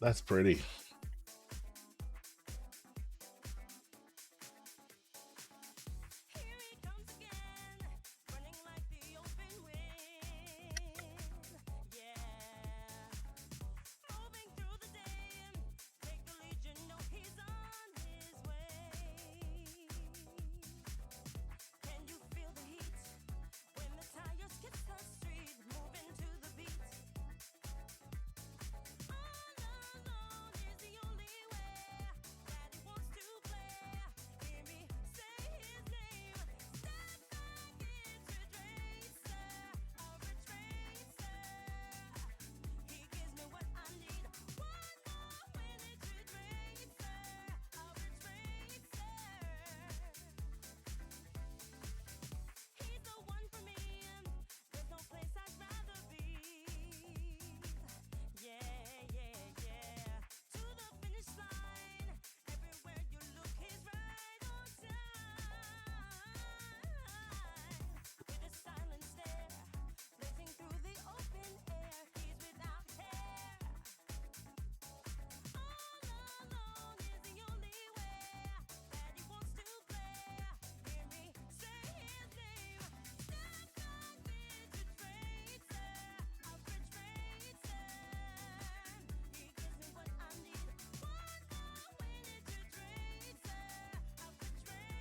That's pretty.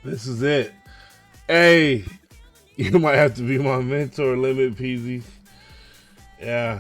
This is it. Hey, you might have to be my mentor, Limit Peasy. Yeah.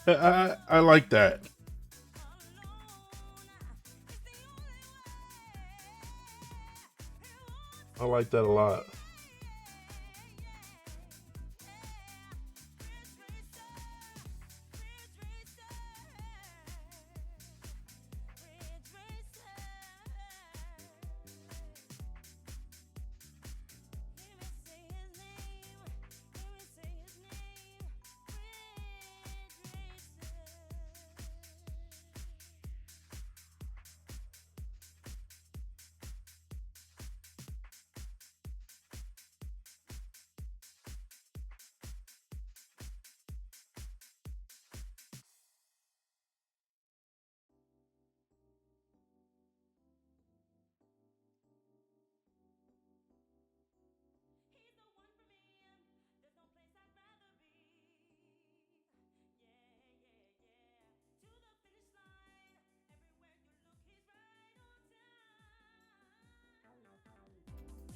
I like that. I like that a lot.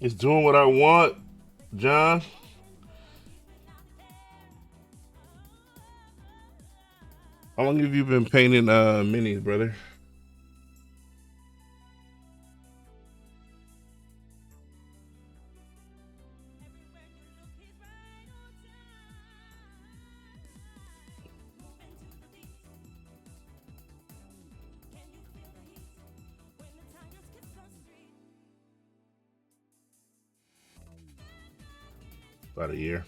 It's doing what I want, John. How long have you been painting minis, brother? About a year.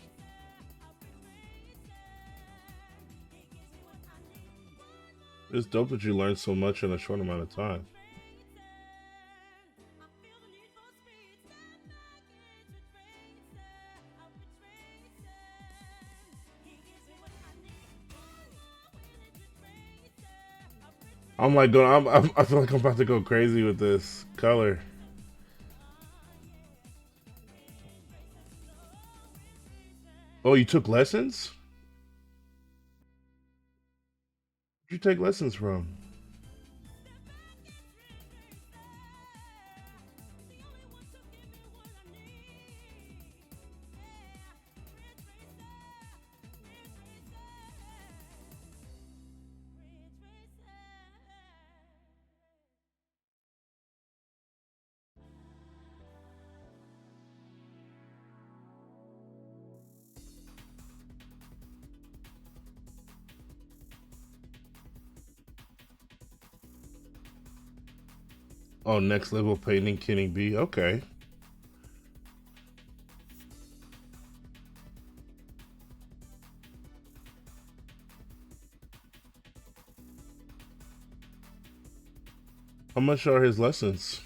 It's dope that you learned so much in a short amount of time. I'm like going. I feel like I'm about to go crazy with this color. Oh, you took lessons? Where'd you take lessons from? Oh, next level painting, Kenny B. Okay. How much are his lessons?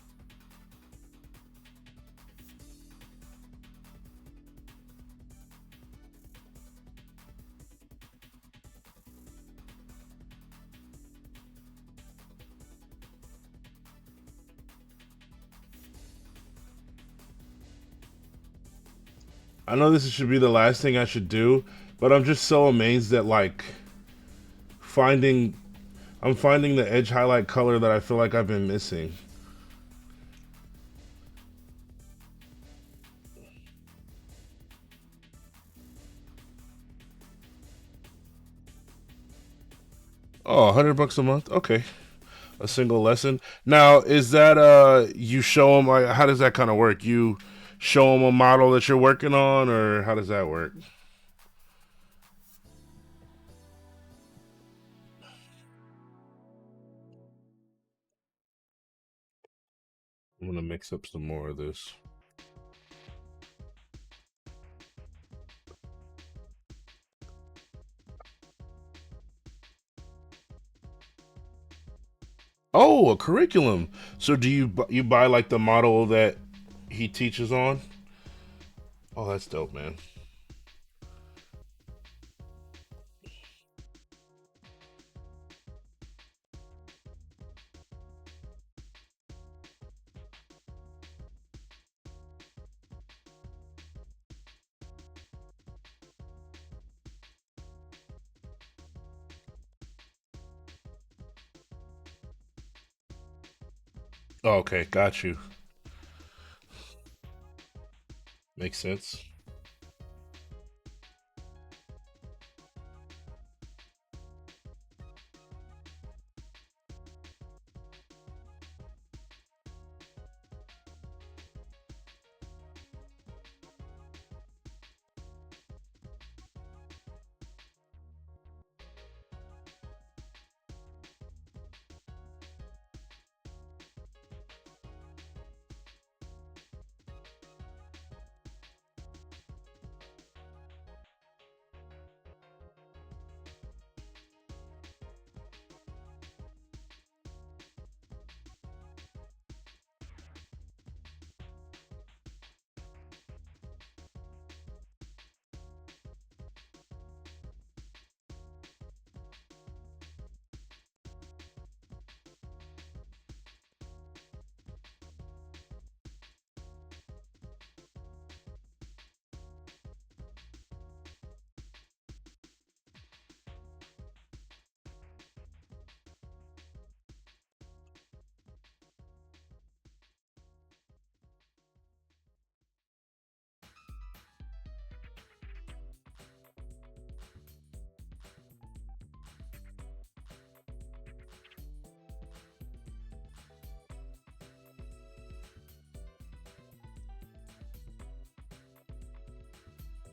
I know this should be the last thing I should do, but I'm just so amazed at like finding. I'm finding the edge highlight color that I feel like I've been missing. Oh, $100 a month. Okay, a single lesson. Now, is that you show them like how does that kind of work? You show them a model that you're working on, or how does that work? I'm gonna mix up some more of this. Oh, a curriculum. So do you buy like the model that he teaches on? Oh, that's dope, man. Oh, okay, got you. Makes sense.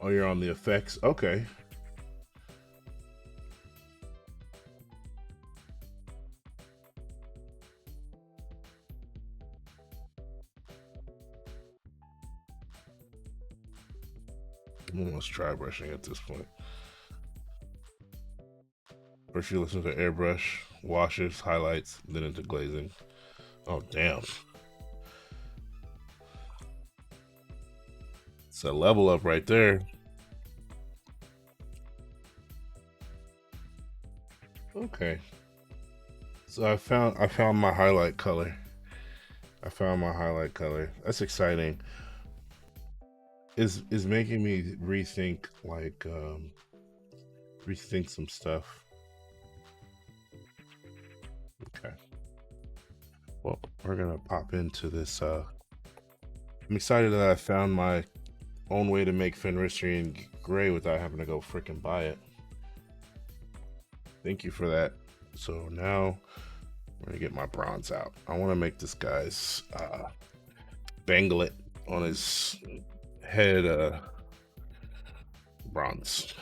Oh, you're on the effects. Okay. I'm almost dry brushing at this point. First, you listen to airbrush, washes, highlights, then into glazing. Oh, damn. It's a level up right there. Okay. So I found my highlight color. I found my highlight color. That's exciting. Is making me rethink some stuff. Okay. Well, we're gonna pop into this. I'm excited that I found my own way to make Fenristrian gray without having to go freaking buy it. Thank you for that. So now I'm gonna get my bronze out. I want to make this guy's banglet on his head bronze.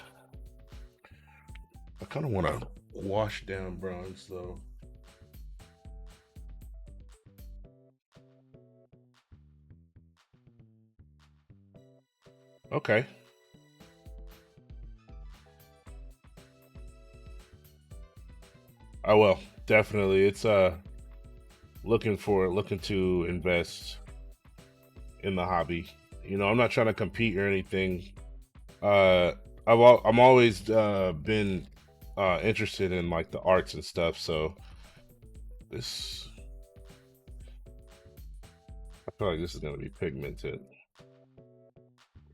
I kind of want to wash down bronze though. Okay. I will definitely. It's looking to invest in the hobby. You know, I'm not trying to compete or anything. I'm always been interested in like the arts and stuff. So this, I feel like this is gonna be pigmented.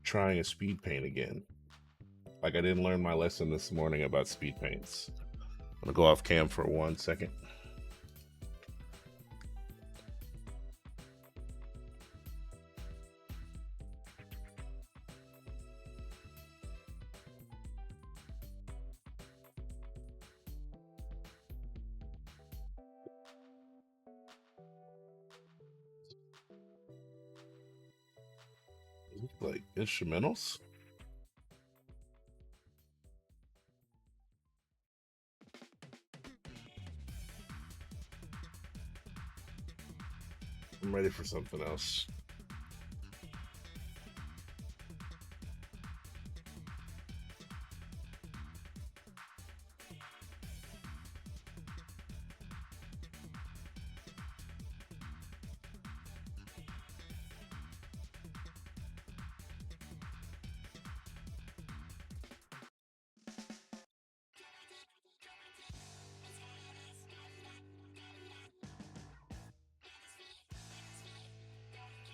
Trying a speed paint again. Like I didn't learn my lesson this morning about speed paints. I'm gonna go off cam for 1 second. Like instrumentals. I'm ready for something else.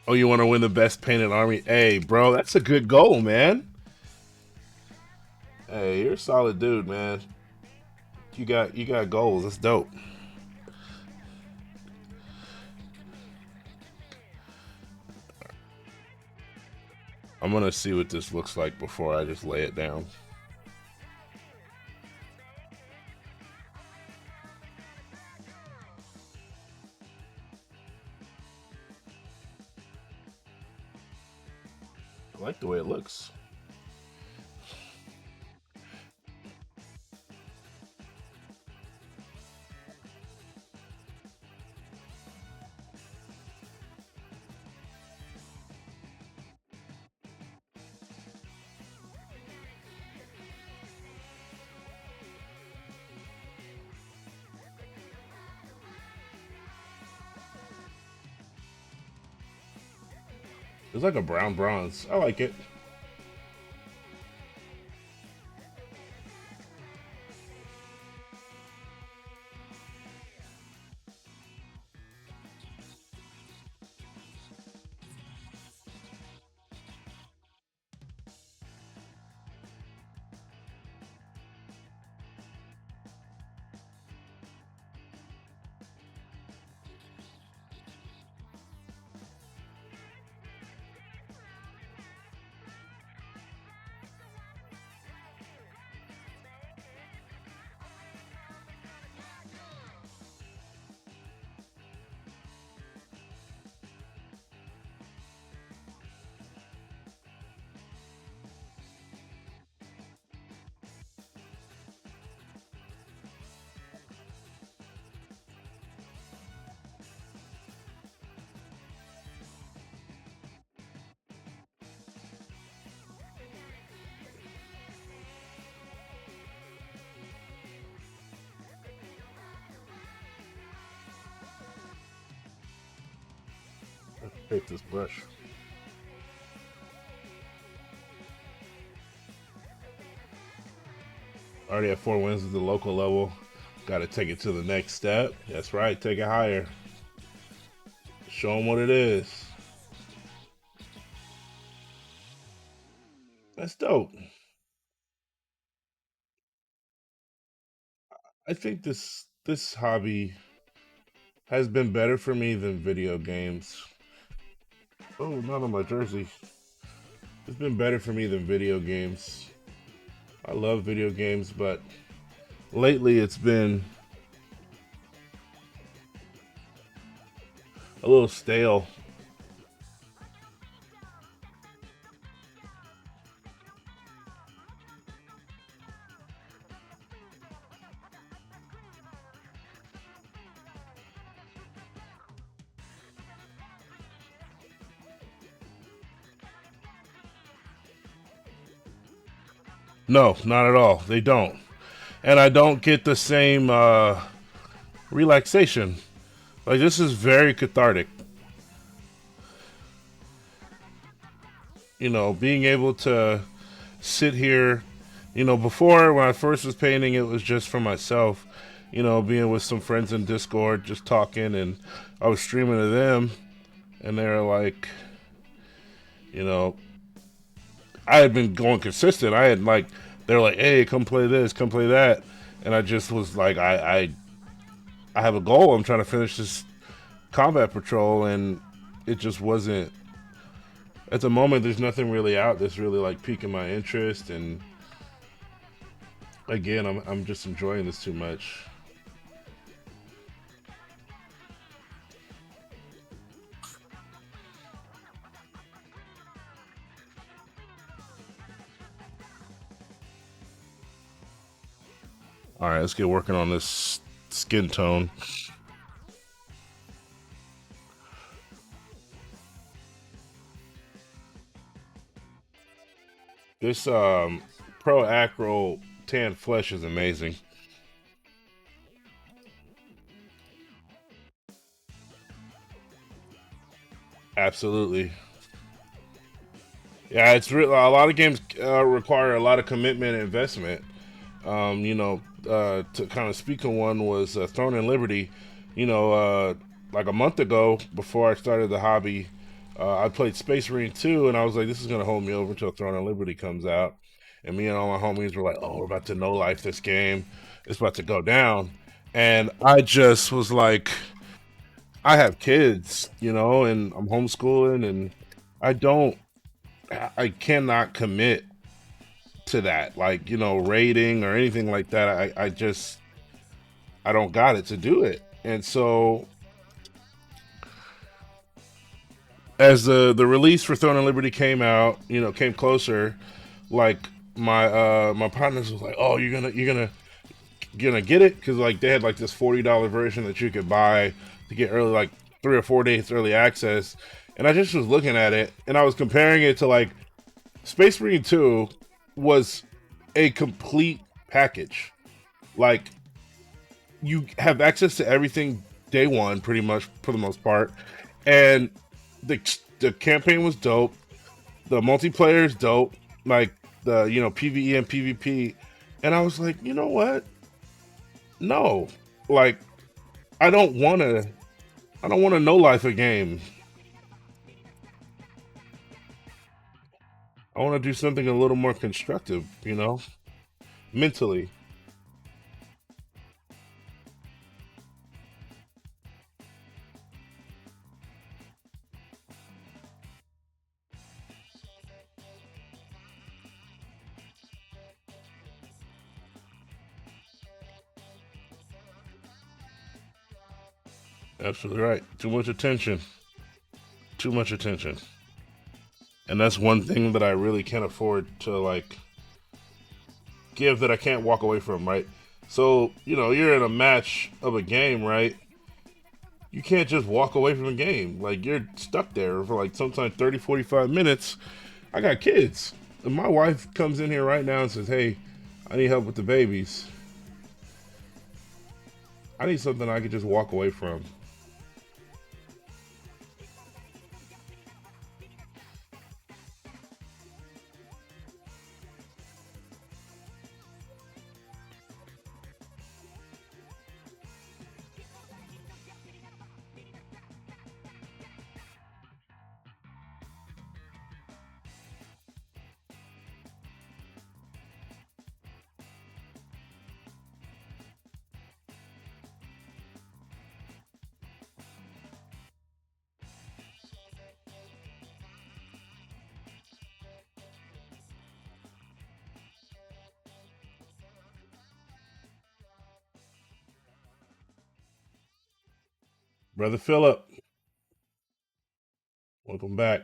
Oh, you want to win the best painted army? Hey, bro, that's a good goal, man. Hey, you're a solid dude, man. You got goals. That's dope. I'm gonna see what this looks like before I just lay it down. I like the way it looks. It's like a brown bronze. I like it. Take this brush. Already at 4 wins at the local level. Got to take it to the next step. That's right. Take it higher. Show them what it is. That's dope. I think this hobby has been better for me than video games. Oh, not on my jersey. It's been better for me than video games. I love video games, but lately it's been a little stale. No, not at all. They don't. And I don't get the same relaxation. Like, this is very cathartic. You know, being able to sit here, before when I first was painting, it was just for myself. Being with some friends in Discord, just talking, and I was streaming to them, and they're like, you know, I had been going consistent. I had like, they're like, hey, come play this, come play that, and I just was like, I have a goal. I'm trying to finish this combat patrol, and it just wasn't. At the moment, there's nothing really out that's really like piquing my interest, and again, I'm just enjoying this too much. All right, let's get working on this skin tone. This Pro Acro tan flesh is amazing. Absolutely. Yeah, it's real. A lot of games require a lot of commitment and investment. To kind of speak on one was Throne and Liberty. You know, like a month ago, before I started the hobby, I played Space Marine 2, and I was like, this is going to hold me over until Throne and Liberty comes out. And me and all my homies were like, oh, we're about to no life this game. It's about to go down. And I just was like, I have kids, and I'm homeschooling, and I don't, I cannot commit to that, like, rating or anything like that. I just, I don't got it to do it. And so, as the release for Throne and Liberty came out, came closer, like my partners was like, oh, you're gonna get it, because like they had like this $40 version that you could buy to get early, like 3 or 4 days early access. And I just was looking at it, and I was comparing it to like Space Marine 2 was a complete package. Like, you have access to everything day one, pretty much, for the most part. And the campaign was dope. The multiplayer is dope. Like, the PvE and PvP. And I was like, you know what? No. Like, I don't wanna I don't wanna no life a game. I wanna do something a little more constructive, mentally. Absolutely right. Too much attention. Too much attention. And that's one thing that I really can't afford to like give, that I can't walk away from, right? So, you're in a match of a game, right? You can't just walk away from a game. Like, you're stuck there for like sometimes 30, 45 minutes. I got kids. And my wife comes in here right now and says, hey, I need help with the babies. I need something I could just walk away from. Brother Philip, welcome back.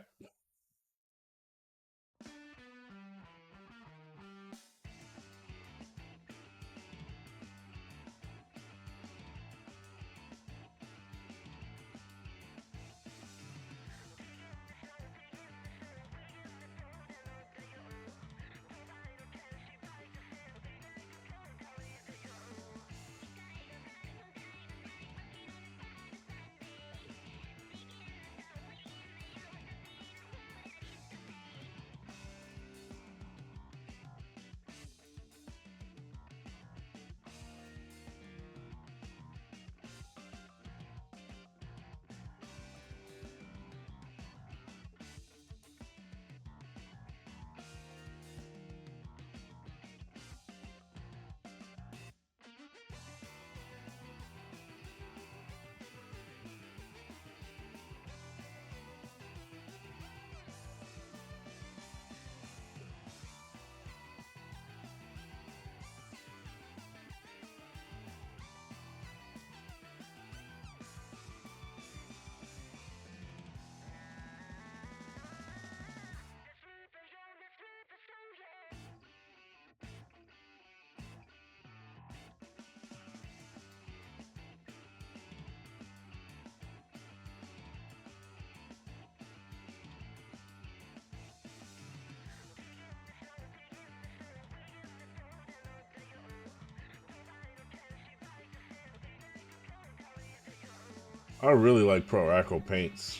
I really like Pro Acro paints.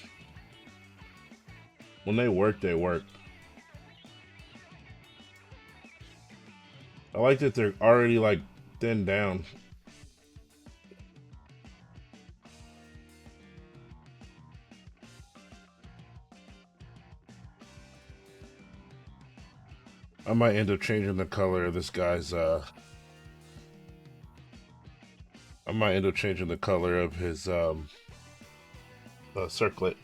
When they work, they work. I like that they're already like thinned down. I might end up changing the color of this guy's I might end up changing the color of his circlet.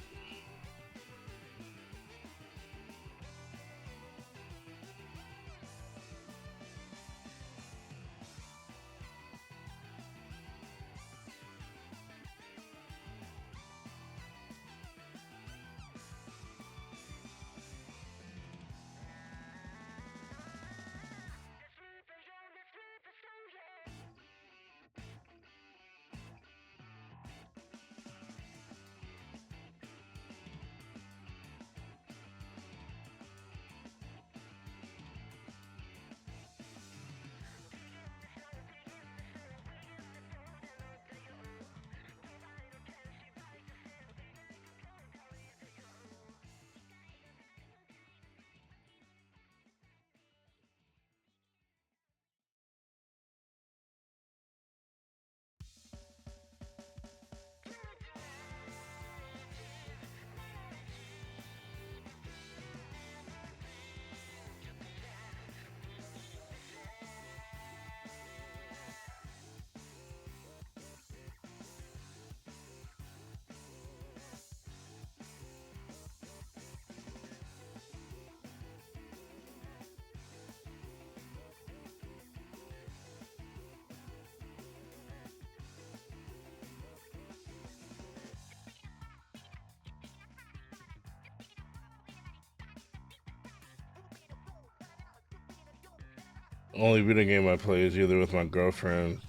Only video game I play is either with my girlfriend,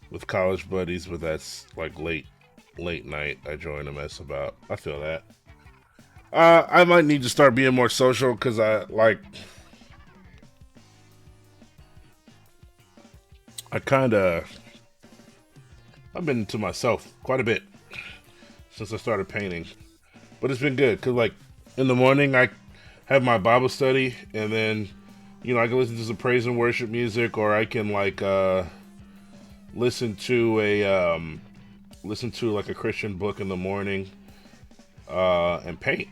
with college buddies, but that's like late night. I join a mess about. I feel that. I might need to start being more social because I kind of I've been to myself quite a bit since I started painting, but it's been good because like in the morning I have my Bible study and then I can listen to some praise and worship music or I can listen to like a Christian book in the morning and paint.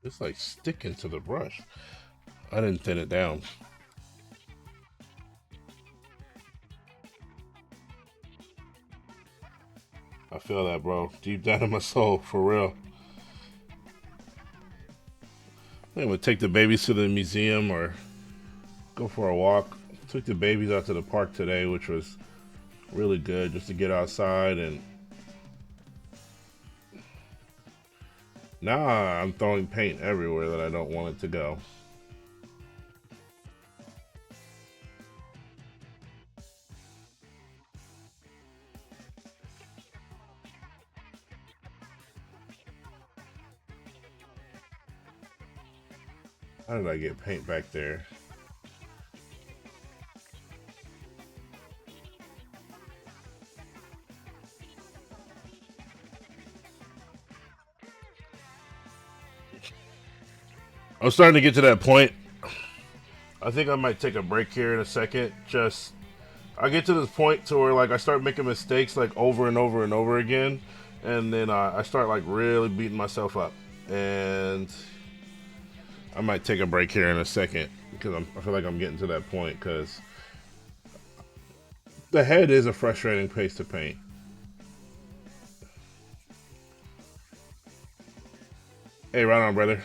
It's like sticking to the brush. I didn't thin it down. I feel that, bro. Deep down in my soul, for real. I'm gonna take the babies to the museum or go for a walk. Took the babies out to the park today, which was really good just to get outside. And now I'm throwing paint everywhere that I don't want it to go. How did I get paint back there? I'm starting to get to that point. I think I might take a break here in a second. Just I get to this point to where like I start making mistakes like over and over and over again, and then I start like really beating myself up. And I might take a break here in a second because I feel like I'm getting to that point because the head is a frustrating place to paint. Hey, right on, brother.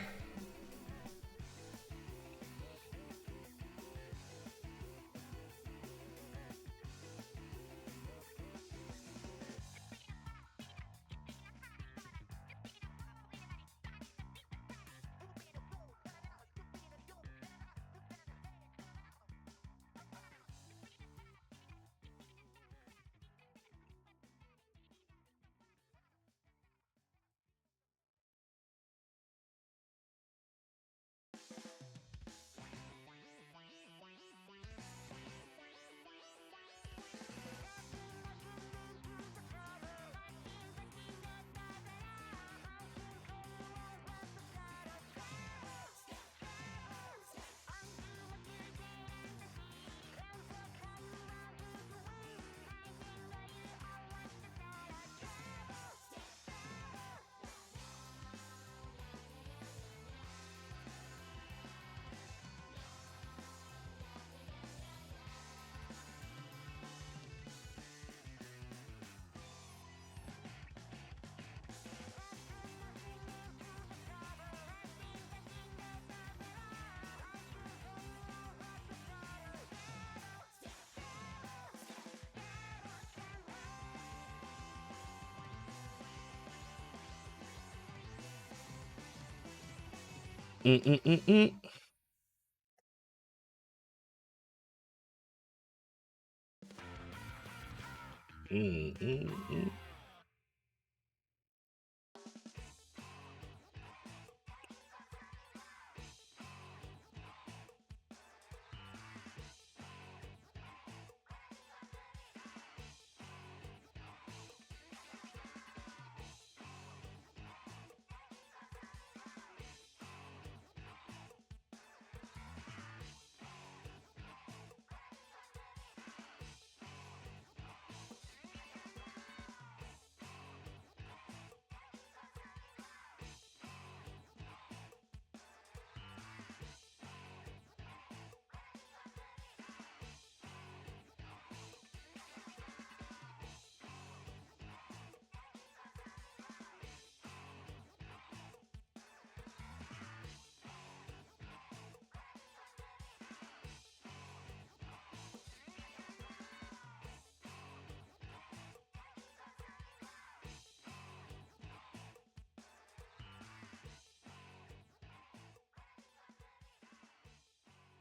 Mm-mm-mm-mm. Mm-mm-mm.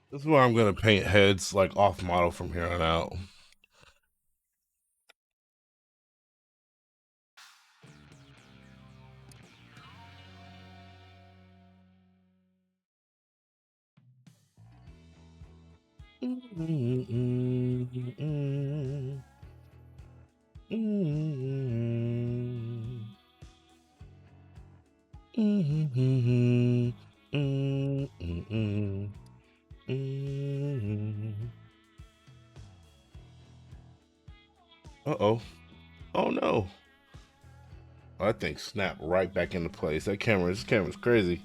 This is where I'm gonna paint heads like off model from here on out. Mm-mm-mm-mm. Mm-mm-mm. Mm-mm-mm. Mm-mm-mm. Mm-mm. Uh-oh. Oh no. That thing snapped right back into place. This camera's crazy.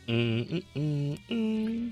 Mm, mm, mm.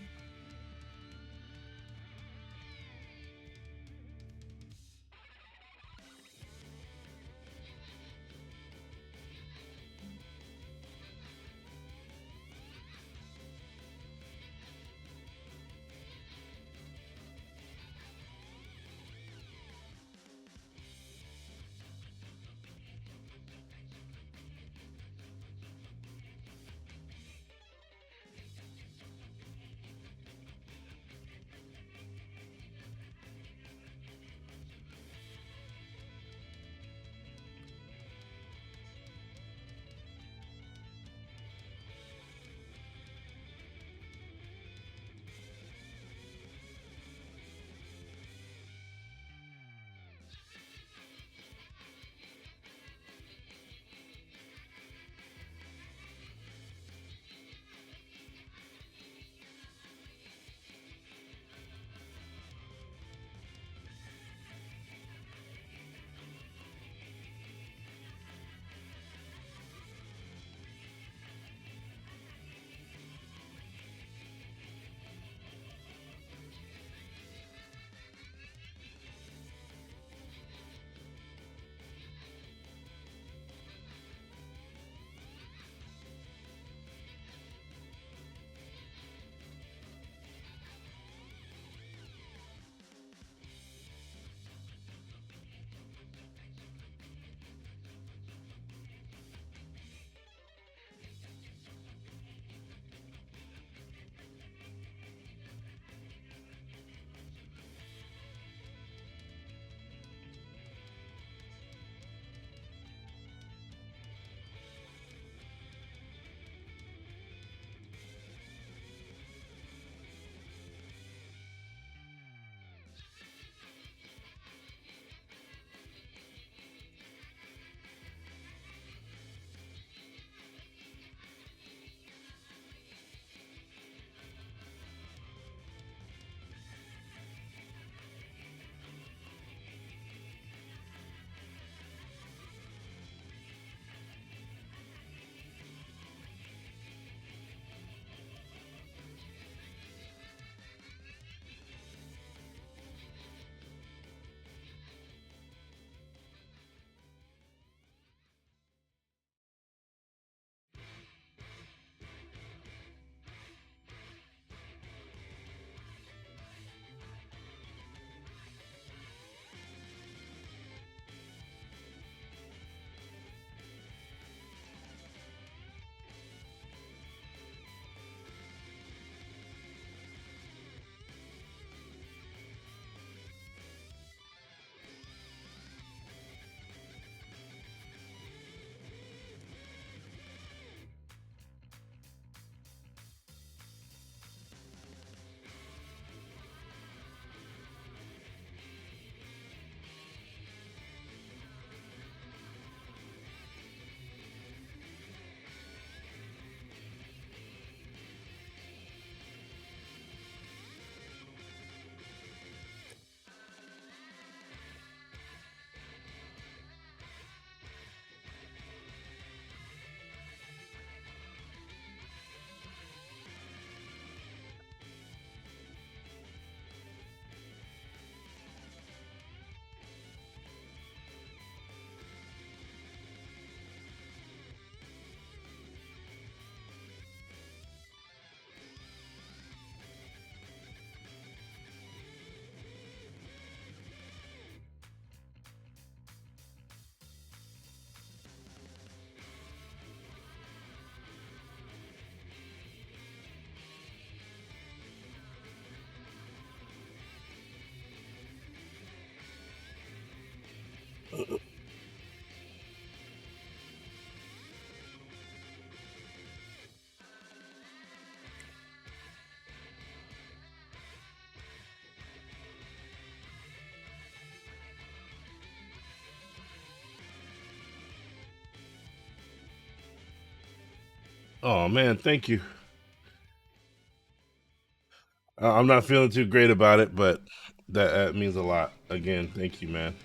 Oh man, thank you. I'm not feeling too great about it, but that means a lot. Again, thank you, man.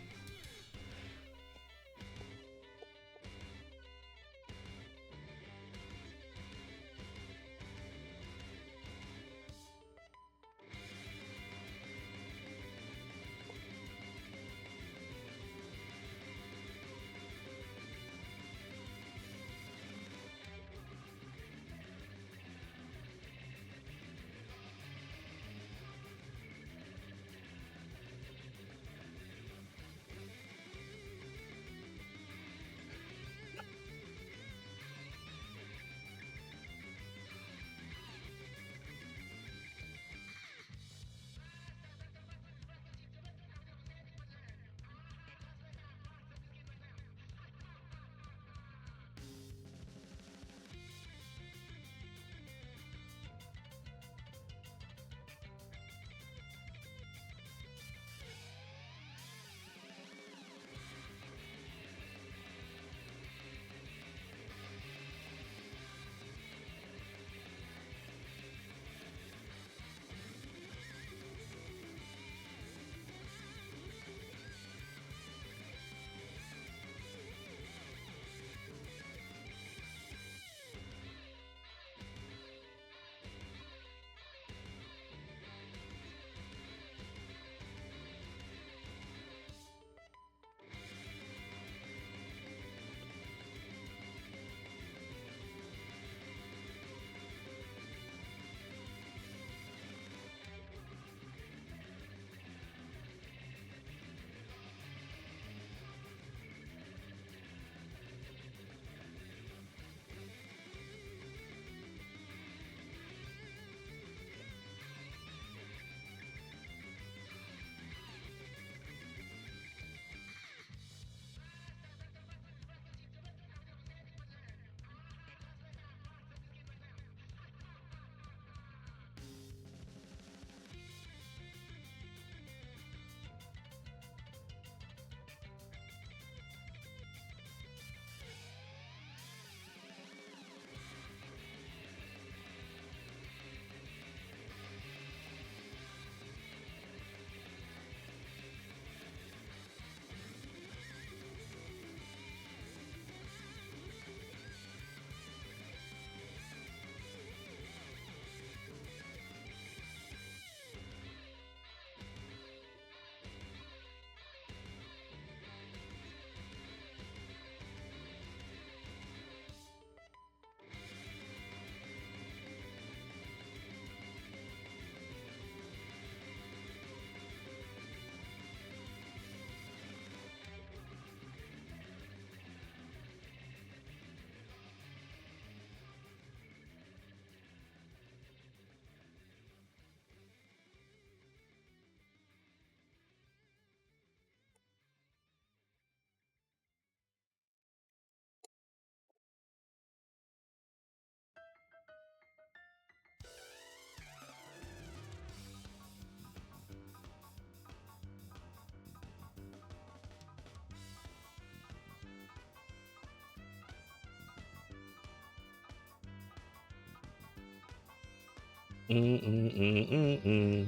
Mm, mm, mm, mm, mm.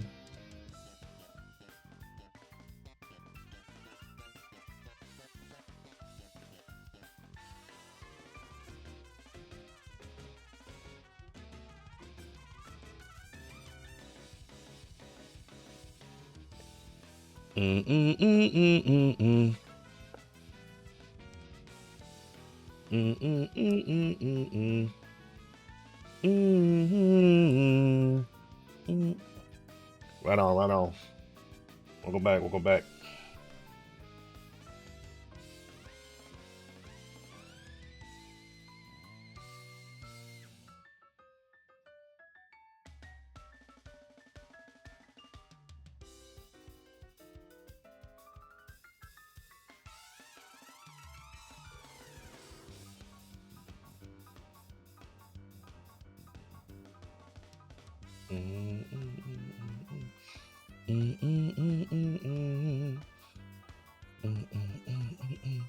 Mm, mm, mm, mm, mm, mm. Mm, mm, mm, mm, mm, mm. Mm, mm, mm. Right on, right on. Welcome back, welcome back. Mm, mm, mm, mm, mm, mm, mm, mm, mm. Mm, mm, mm, mm, mm.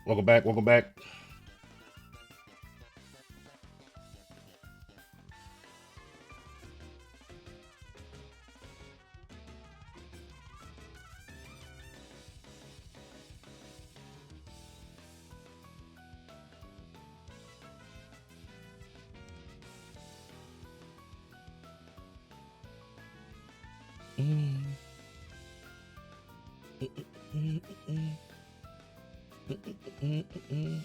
Welcome back, welcome back. Mm, mm, mm, mm, mm, mm, mm, mm.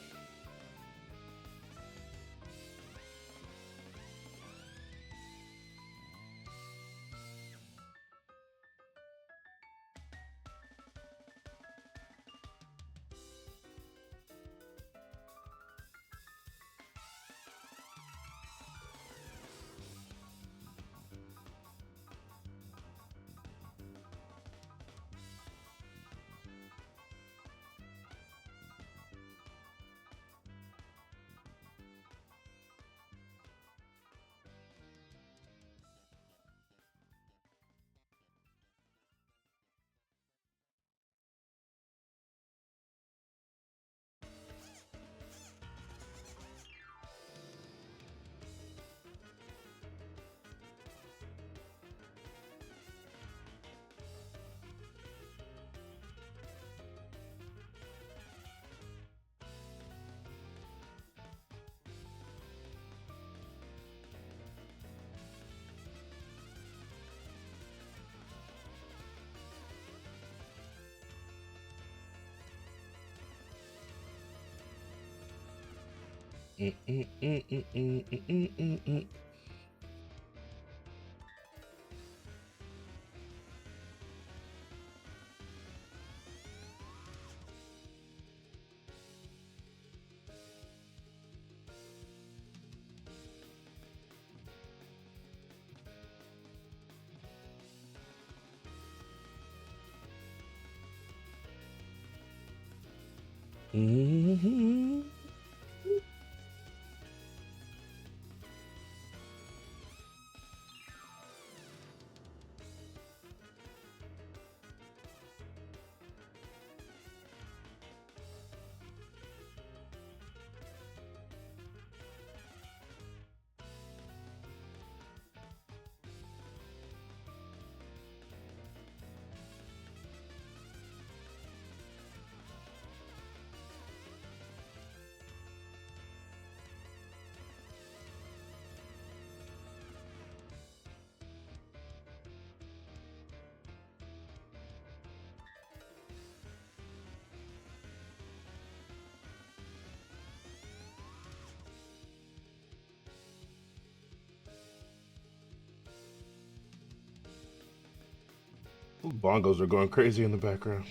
Mm, mm, mm, mm, mm, mm, mm, mm. Mhm. Bongos are going crazy in the background.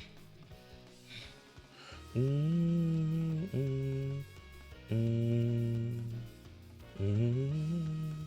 Mm, mm, mm, mm.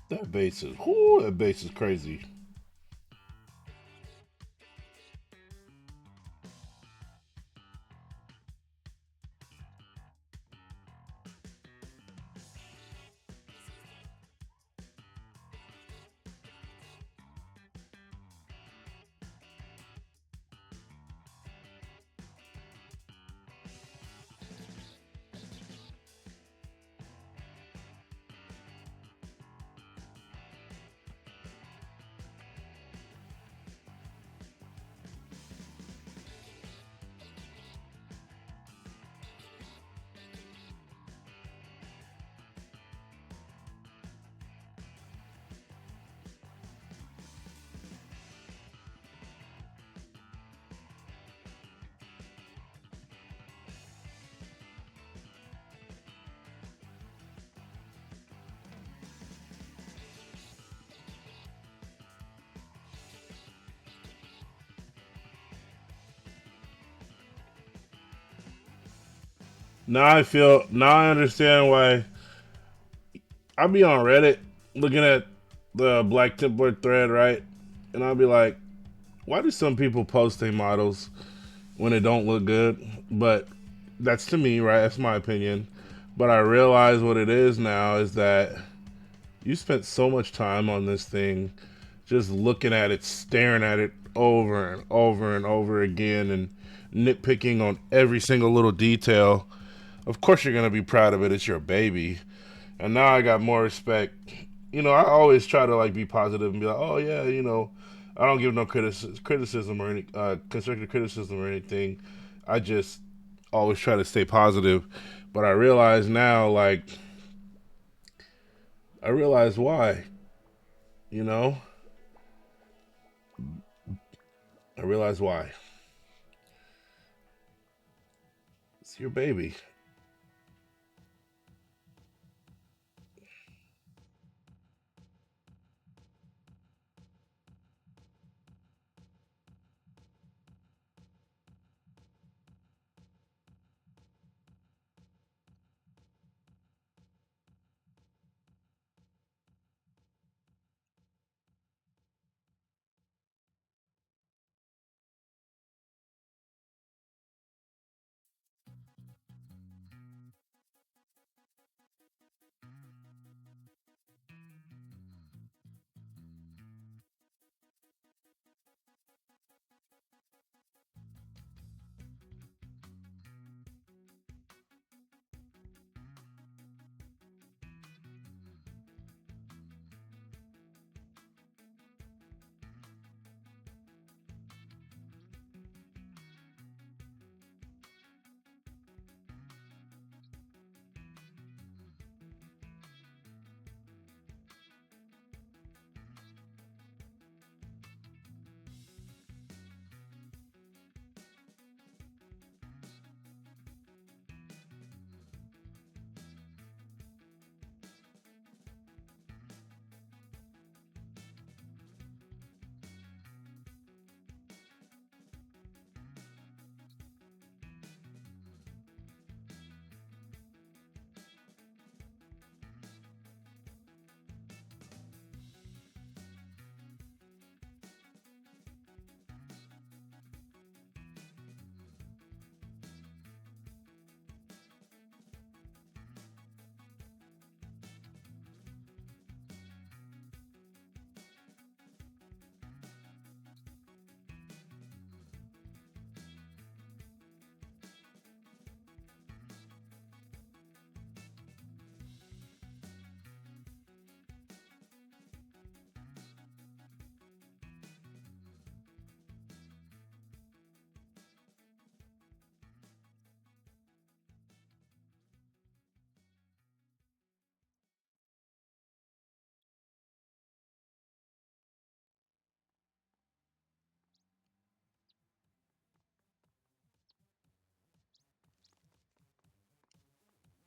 That bass is crazy. Now I understand why I'll be on Reddit looking at the Black Templar thread, right? And I'll be like, why do some people post their models when it don't look good? But that's to me, right? That's my opinion. But I realize what it is now is that you spent so much time on this thing, just looking at it, staring at it over and over and over again, and nitpicking on every single little detail. Of course, you're gonna be proud of it. It's your baby. And now I got more respect. I always try to like be positive and be like, oh yeah, I don't give no criticism or any constructive criticism or anything. I just always try to stay positive. But I realize now, like, I realize why. You know, I realize why. It's your baby.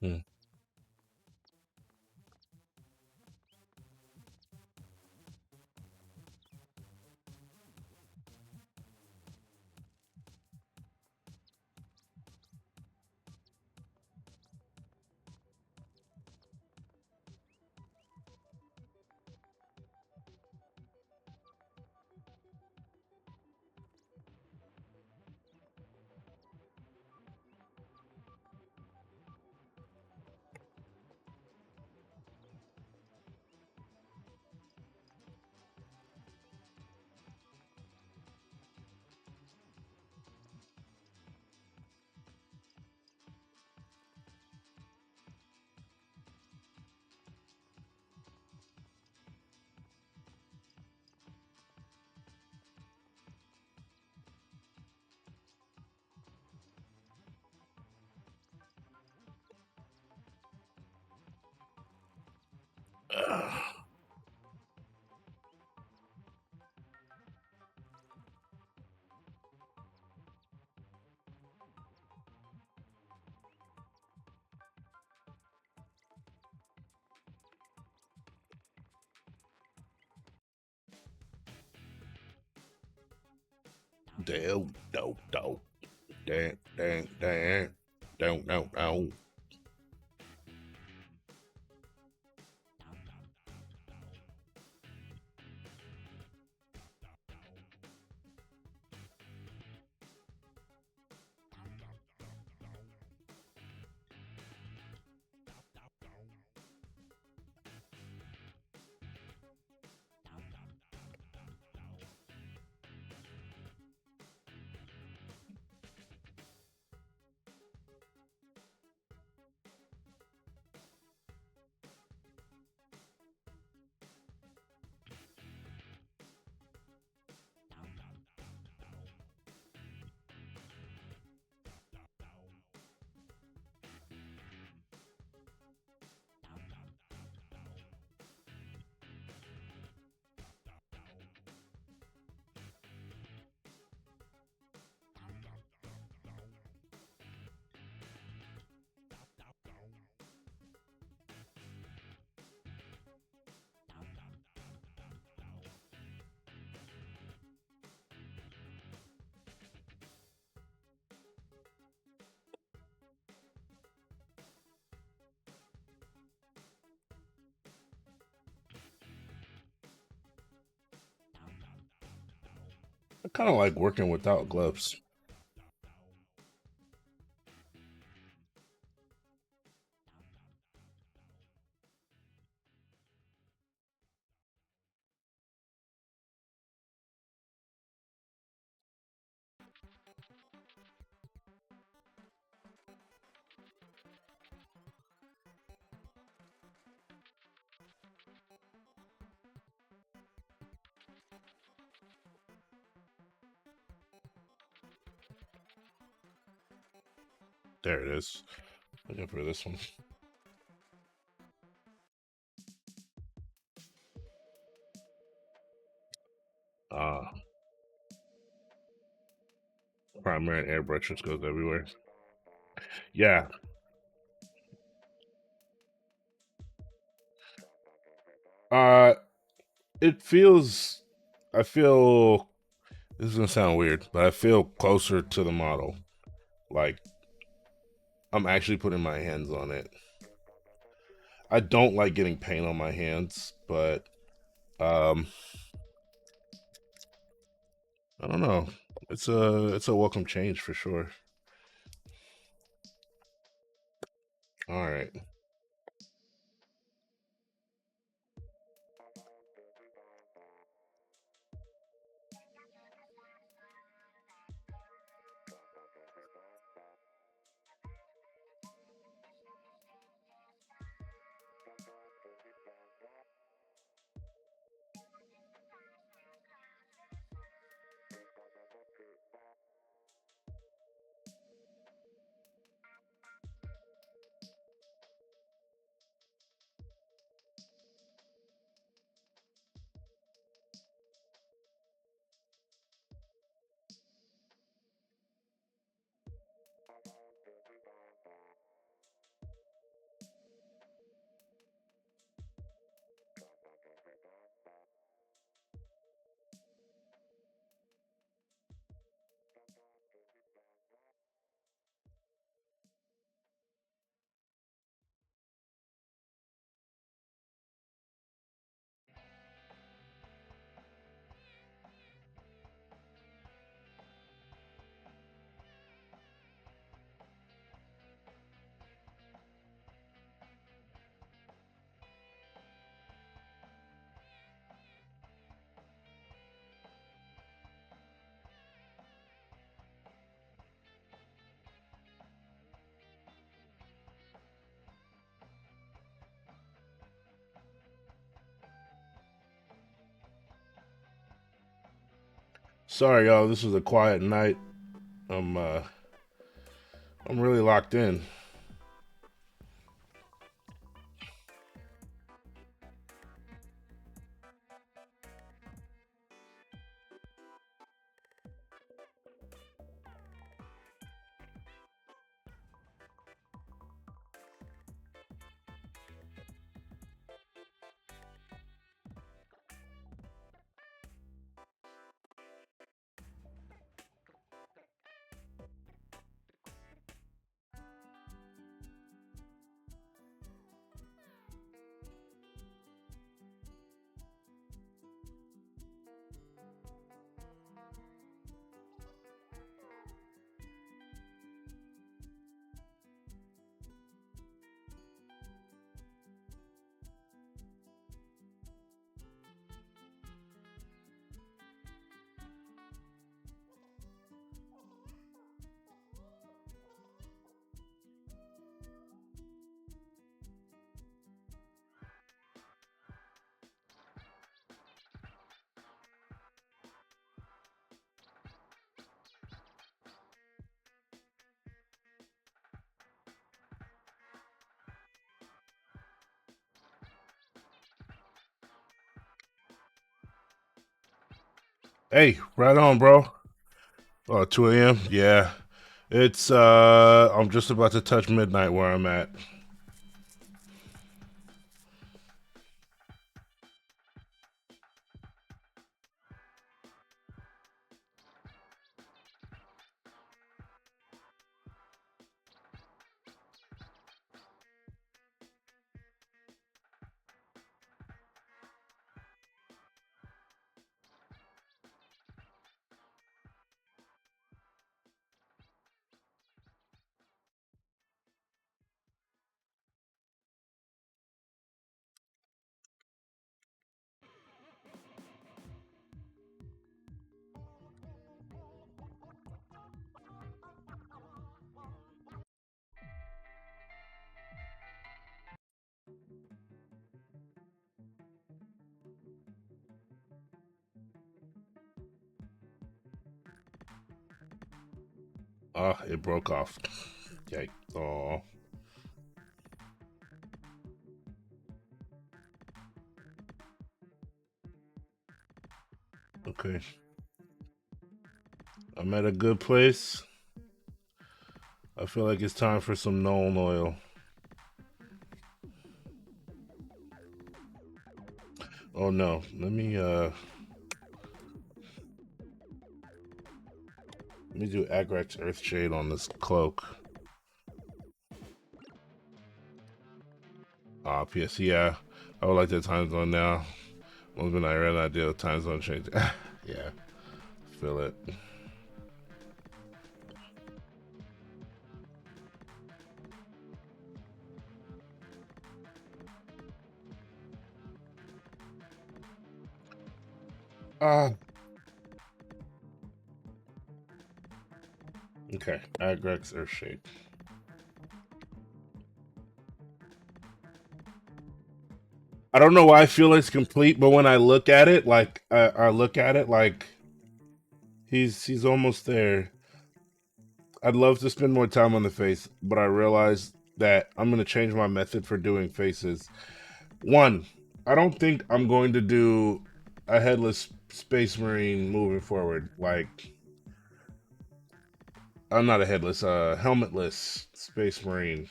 Hmm. Damn, no, no. Dang, dang, dang. Don't, no, no. I kind of like working without gloves. There it is. Looking for this one. Uh, primary airbrush just goes everywhere. Yeah. Uh, it feels. I feel. This is gonna sound weird, but I feel closer to the model. Like I'm actually putting my hands on it. I don't like getting paint on my hands, but um, I don't know. It's a welcome change for sure. All right. Sorry, y'all. This is a quiet night. I'm uh, I'm really locked in. Hey, right on, bro. 2 a.m. Yeah, it's I'm just about to touch midnight where I'm at. It broke off. Yikes. Oh, okay. I'm at a good place. I feel like it's time for some known oil. Oh no, let me do Agrax Earthshade on this cloak. PS, yeah. I would like that time zone now. Once when I ran that deal, time zone change. Yeah, feel it. Ah, okay. Agrax Earthshade. I don't know why I feel it's complete, but when I look at it, I look at it like he's almost there. I'd love to spend more time on the face, but I realize that I'm gonna change my method for doing faces. One, I don't think I'm going to do a headless space marine moving forward. Like I'm not a headless, helmetless space marine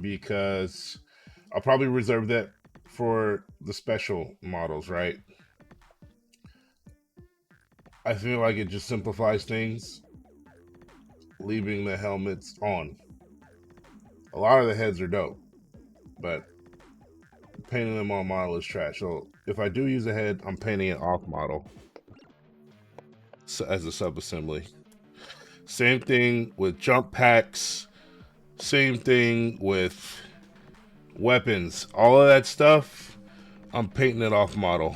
because I'll probably reserve that for the special models, right? I feel like it just simplifies things, leaving the helmets on. A lot of the heads are dope, but painting them on model is trash. So if I do use a head, I'm painting it off model as a sub assembly. Same thing with jump packs. Same thing with weapons. All of that stuff, I'm painting it off model.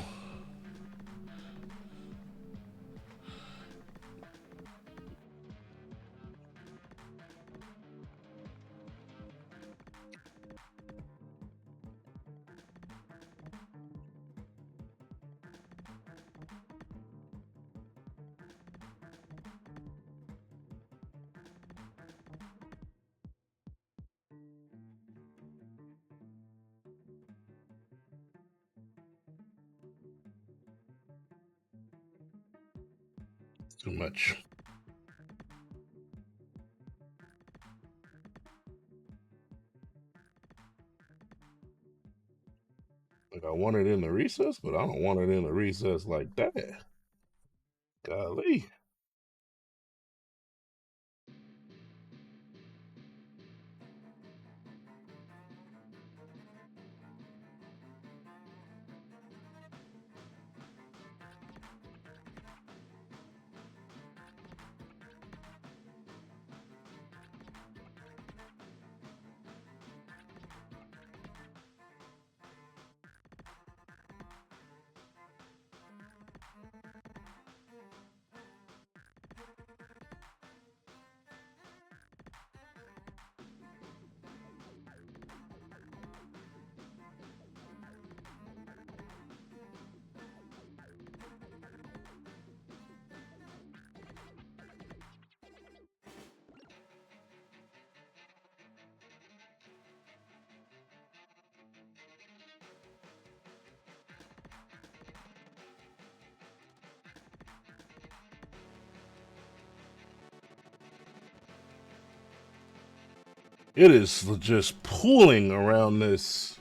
Too much. Like I want it in the recess, but I don't want it in the recess like that. Golly. It is just pooling around this.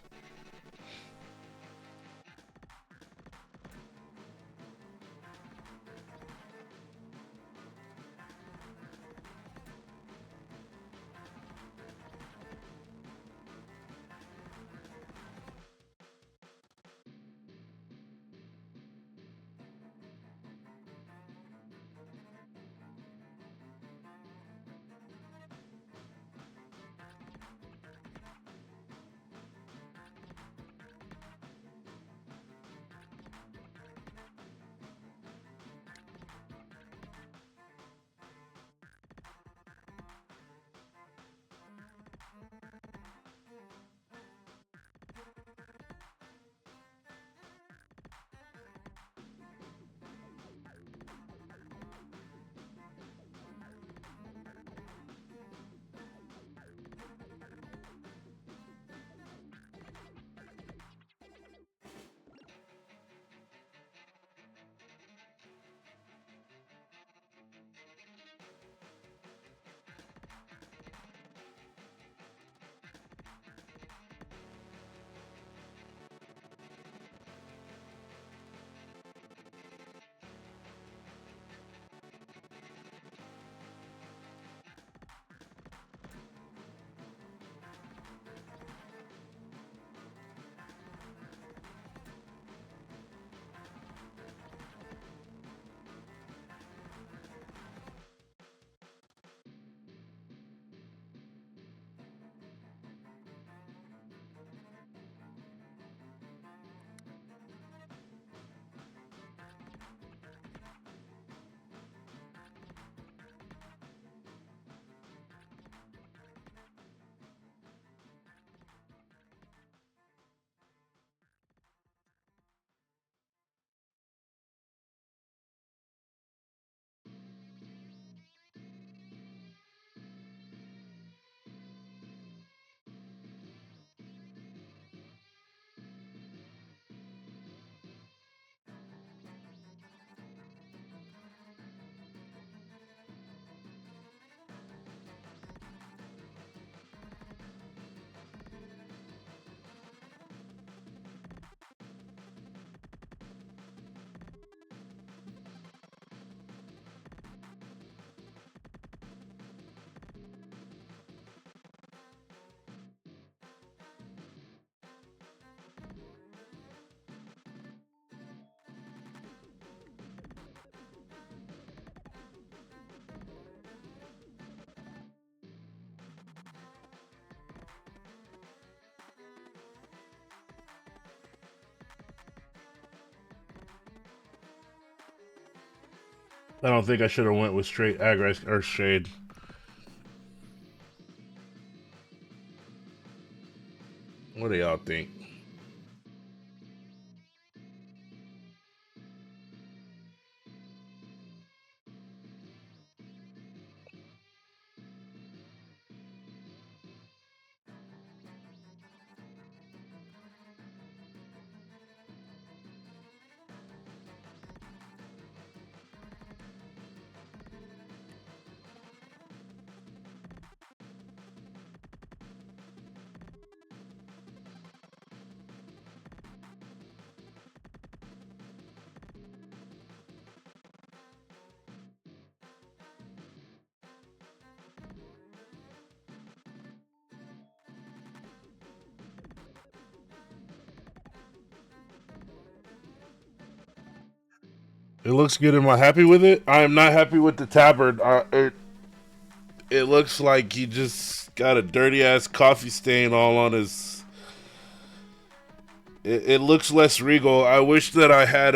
I don't think I should have went with straight Agri's Earth Shade. What do y'all think? It looks good. Am I happy with it? I am not happy with the tabard. It looks like he just got a dirty ass coffee stain all on his. It looks less regal. I wish that I had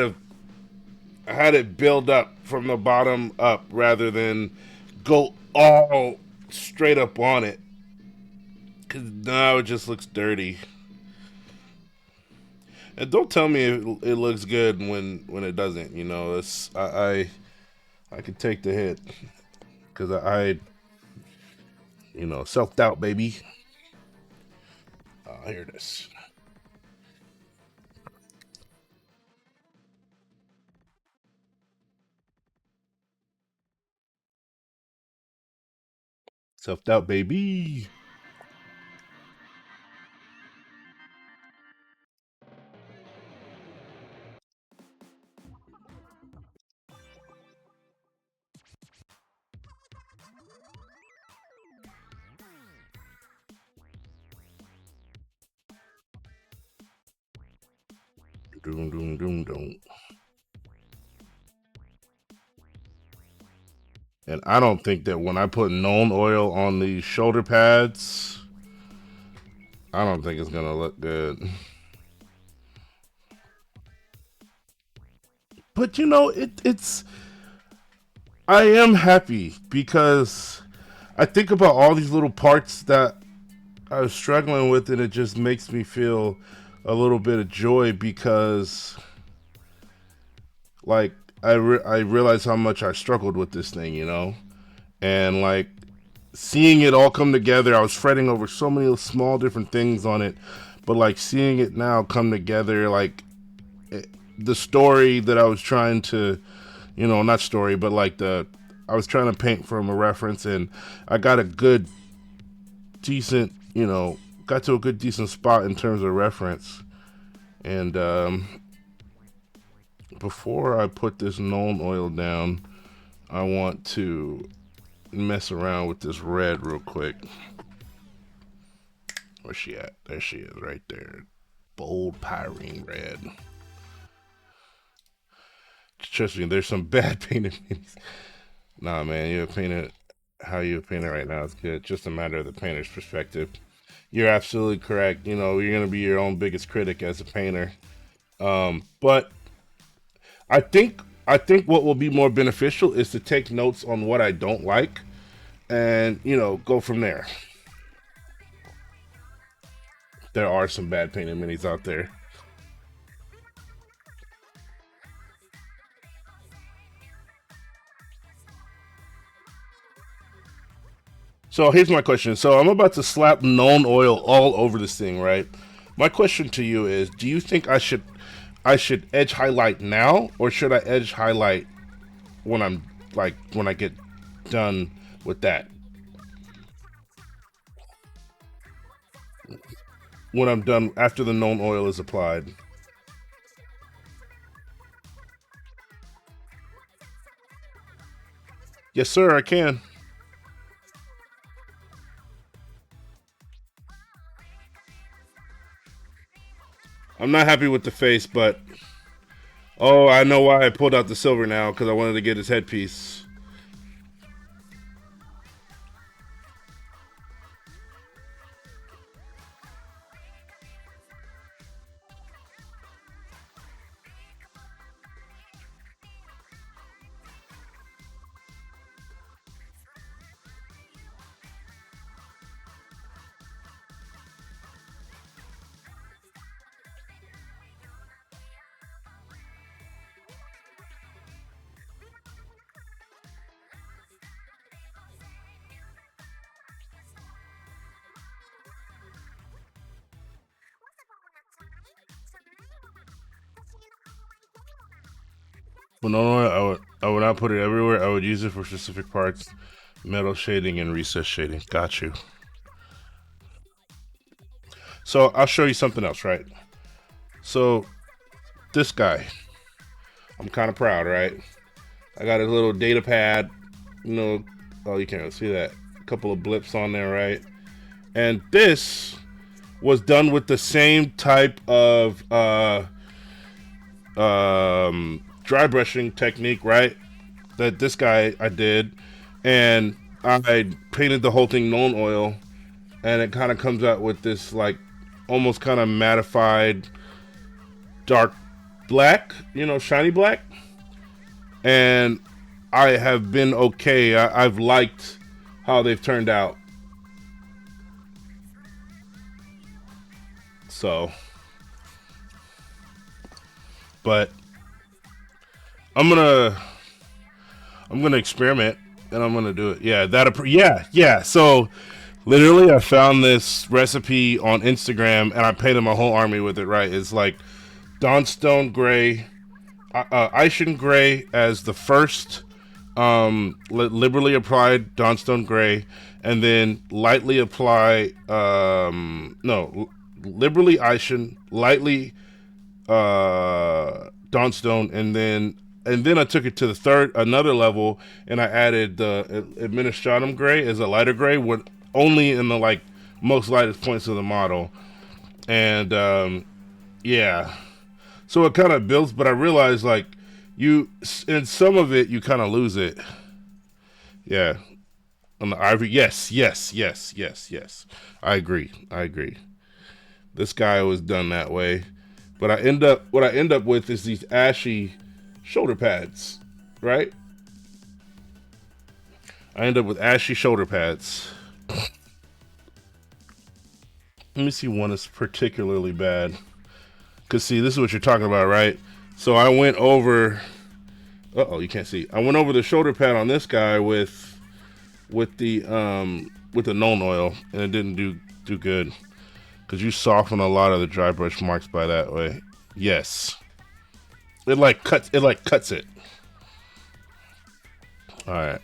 it build up from the bottom up rather than go all straight up on it. Cause now it just looks dirty. And don't tell me it looks good when it doesn't. You know, I could take the hit because self doubt, baby. Here it is. Self doubt, baby. Doom, doom, doom, doom. And I don't think that when I put known oil on the shoulder pads, I don't think it's gonna look good. But you know, it's I am happy because I think about all these little parts that I was struggling with, and it just makes me feel a little bit of joy because, like, I realize how much I struggled with this thing, you know, and like seeing it all come together. I was fretting over so many small different things on it, but like seeing it now come together, like the story that I was trying to, you know, not story, but like I was trying to paint from a reference, and I got a good, decent, you know, got to a good, decent spot in terms of reference. And before I put this known oil down, I want to mess around with this red real quick. Where's she at? There she is, right there. Bold pyrene red. Trust me, there's some bad painted minis. Nah, man, you paint it how you paint it right now is good. Just a matter of the painter's perspective. You're absolutely correct. You know, you're gonna be your own biggest critic as a painter. But I think what will be more beneficial is to take notes on what I don't like, and you know, go from there. There are some bad painted minis out there. So here's my question. So I'm about to slap known oil all over this thing, right? My question to you is: do you think I should edge highlight now, or should I edge highlight when I'm like when I get done with that? When I'm done after the known oil is applied. Yes, sir, I can. I'm not happy with the face, but oh, I know why I pulled out the silver now because I wanted to get his headpiece. But no, I would not put it everywhere. I would use it for specific parts, metal shading and recess shading. Got you. So I'll show you something else, right? So this guy, I'm kind of proud, right? I got a little data pad, you know. Oh, you can't see that. A couple of blips on there, right? And this was done with the same type of dry brushing technique, right? That this guy I did, and I painted the whole thing known oil, and it kind of comes out with this like almost kind of mattified dark black, you know, shiny black. And I have been okay. I've liked how they've turned out. So, but I'm gonna I'm gonna experiment and I'm gonna do it. Yeah, yeah, yeah. So literally, I found this recipe on Instagram and I painted my whole army with it. Right, it's like Dawnstone Gray, Ischen Gray as the first, liberally applied Dawnstone Gray, and then lightly apply, no, liberally Ischen, lightly Dawnstone, and then I took it to the another level, and I added the Administratum Gray as a lighter gray, with only in the like most lightest points of the model, and yeah. So it kind of builds, but I realized like you in some of it you kind of lose it. Yeah, on the ivory. Yes, yes, yes, yes, yes. I agree. I agree. This guy was done that way, but what I end up with is these ashy shoulder pads, right? I end up with ashy shoulder pads. Let me see one that's particularly bad. Cause see, this is what you're talking about, right? So I went over. You can't see. I went over the shoulder pad on this guy with the known oil, and it didn't do good. Cause you soften a lot of the dry brush marks by that way. Yes, it like cuts. It like cuts it. All right.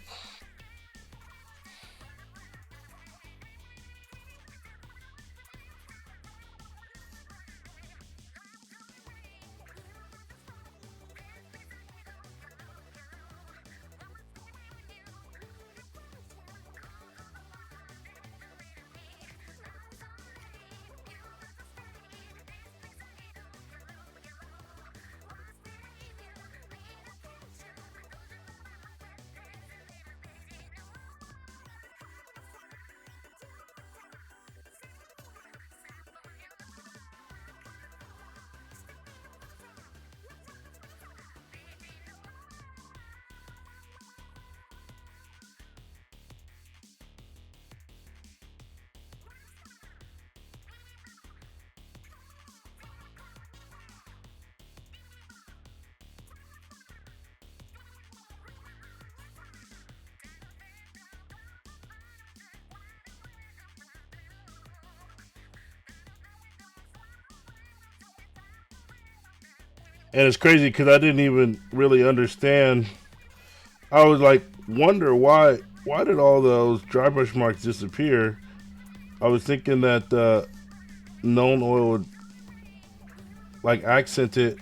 And it's crazy because I didn't even really understand. I was like, wonder why did all those dry brush marks disappear? I was thinking that known oil would like accent it,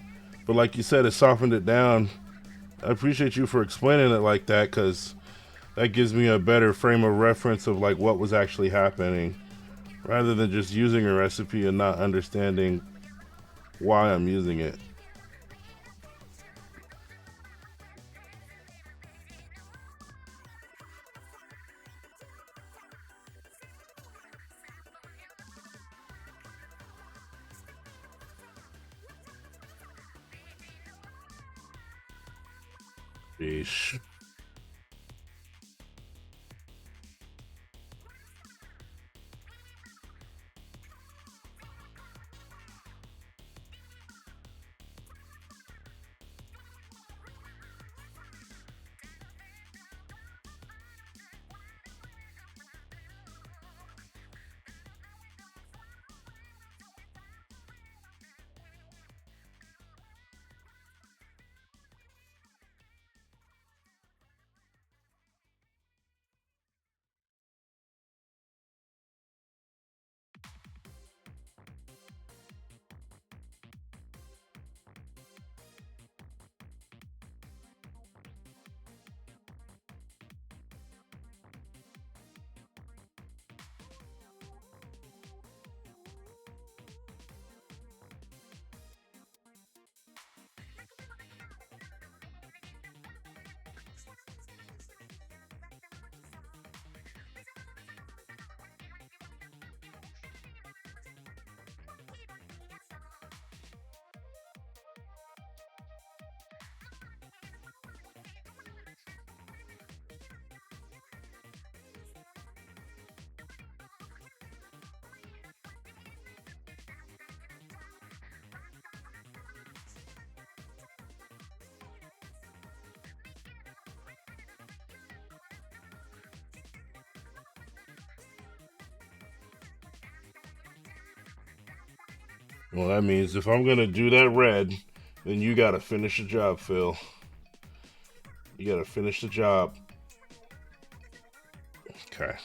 but like you said, it softened it down. I appreciate you for explaining it like that because that gives me a better frame of reference of like what was actually happening, rather than just using a recipe and not understanding why I'm using it. Sheesh. Well, that means if I'm gonna do that red, then you gotta finish the job, Phil. You gotta finish the job. Okay.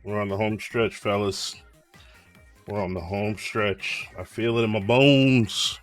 We're on the home stretch, fellas. We're on the home stretch. I feel it in my bones.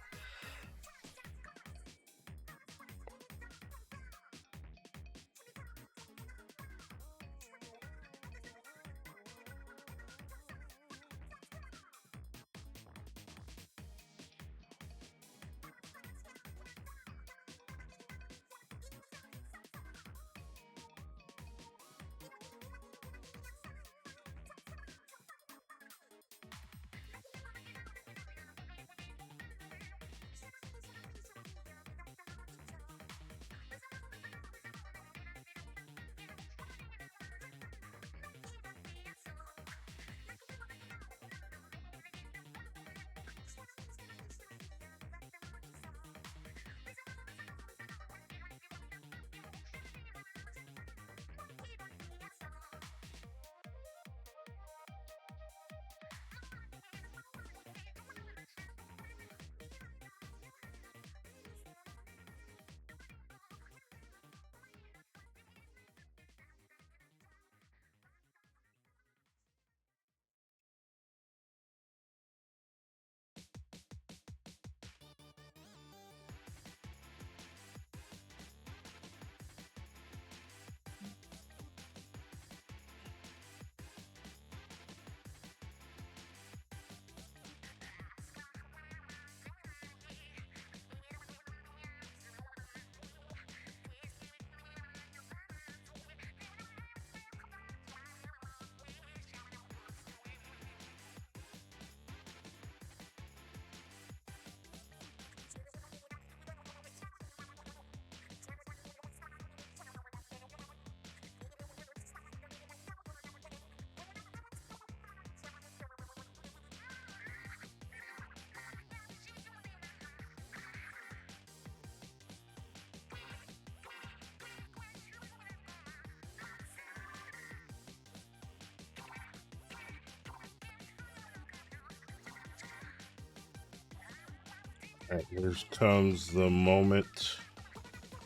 All right, here comes the moment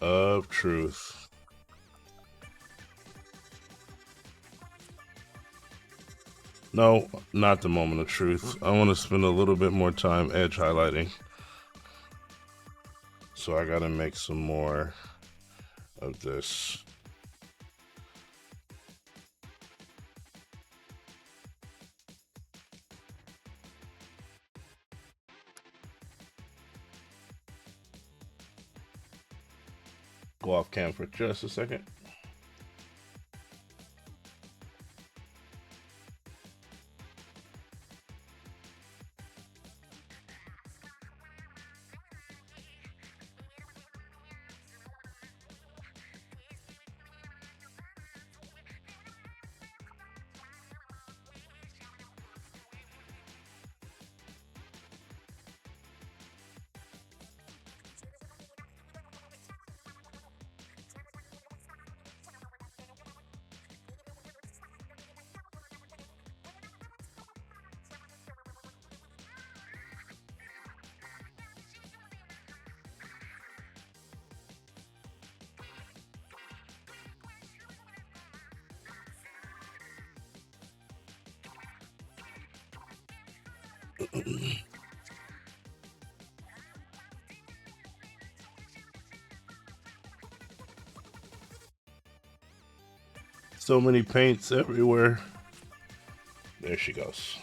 of truth. No, not the moment of truth. I want to spend a little bit more time edge highlighting. So I gotta make some more of this. Go off cam for just a second. So many paints everywhere. There she goes.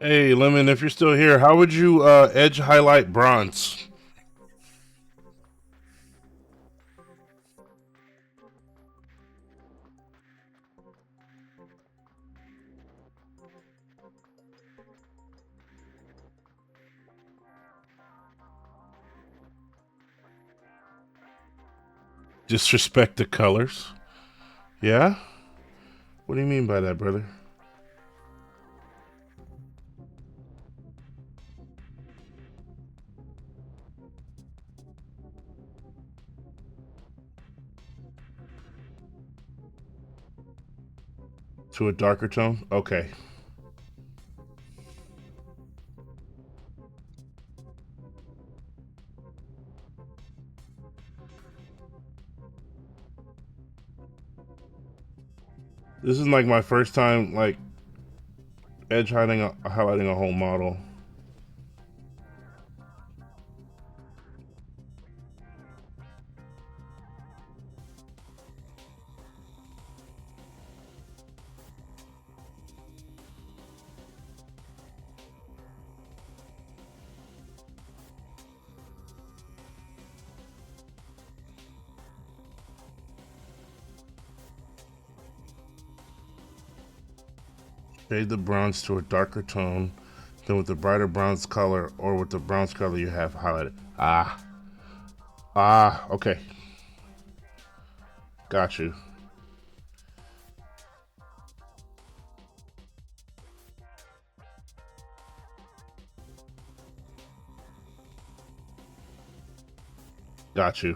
Hey, Lemon, if you're still here, how would you edge highlight bronze? Disrespect the colors? Yeah? What do you mean by that, brother? To a darker tone? Okay. This is like my first time like edge highlighting a whole model. Shade the bronze to a darker tone than with the brighter bronze color or with the bronze color you have highlighted. Okay. Got you. Got you.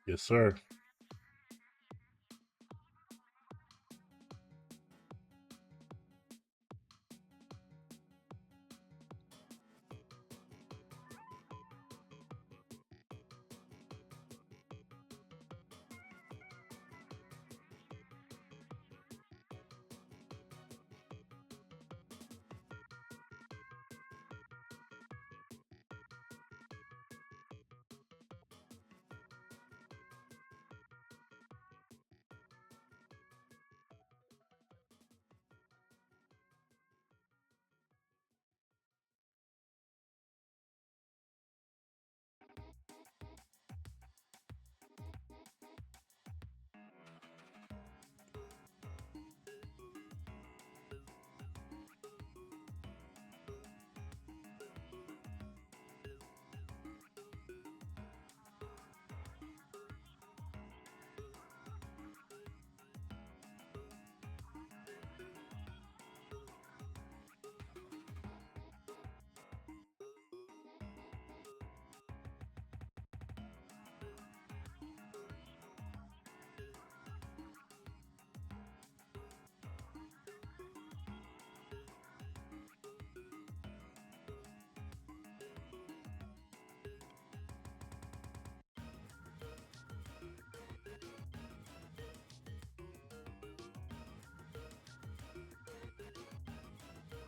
Yes, sir.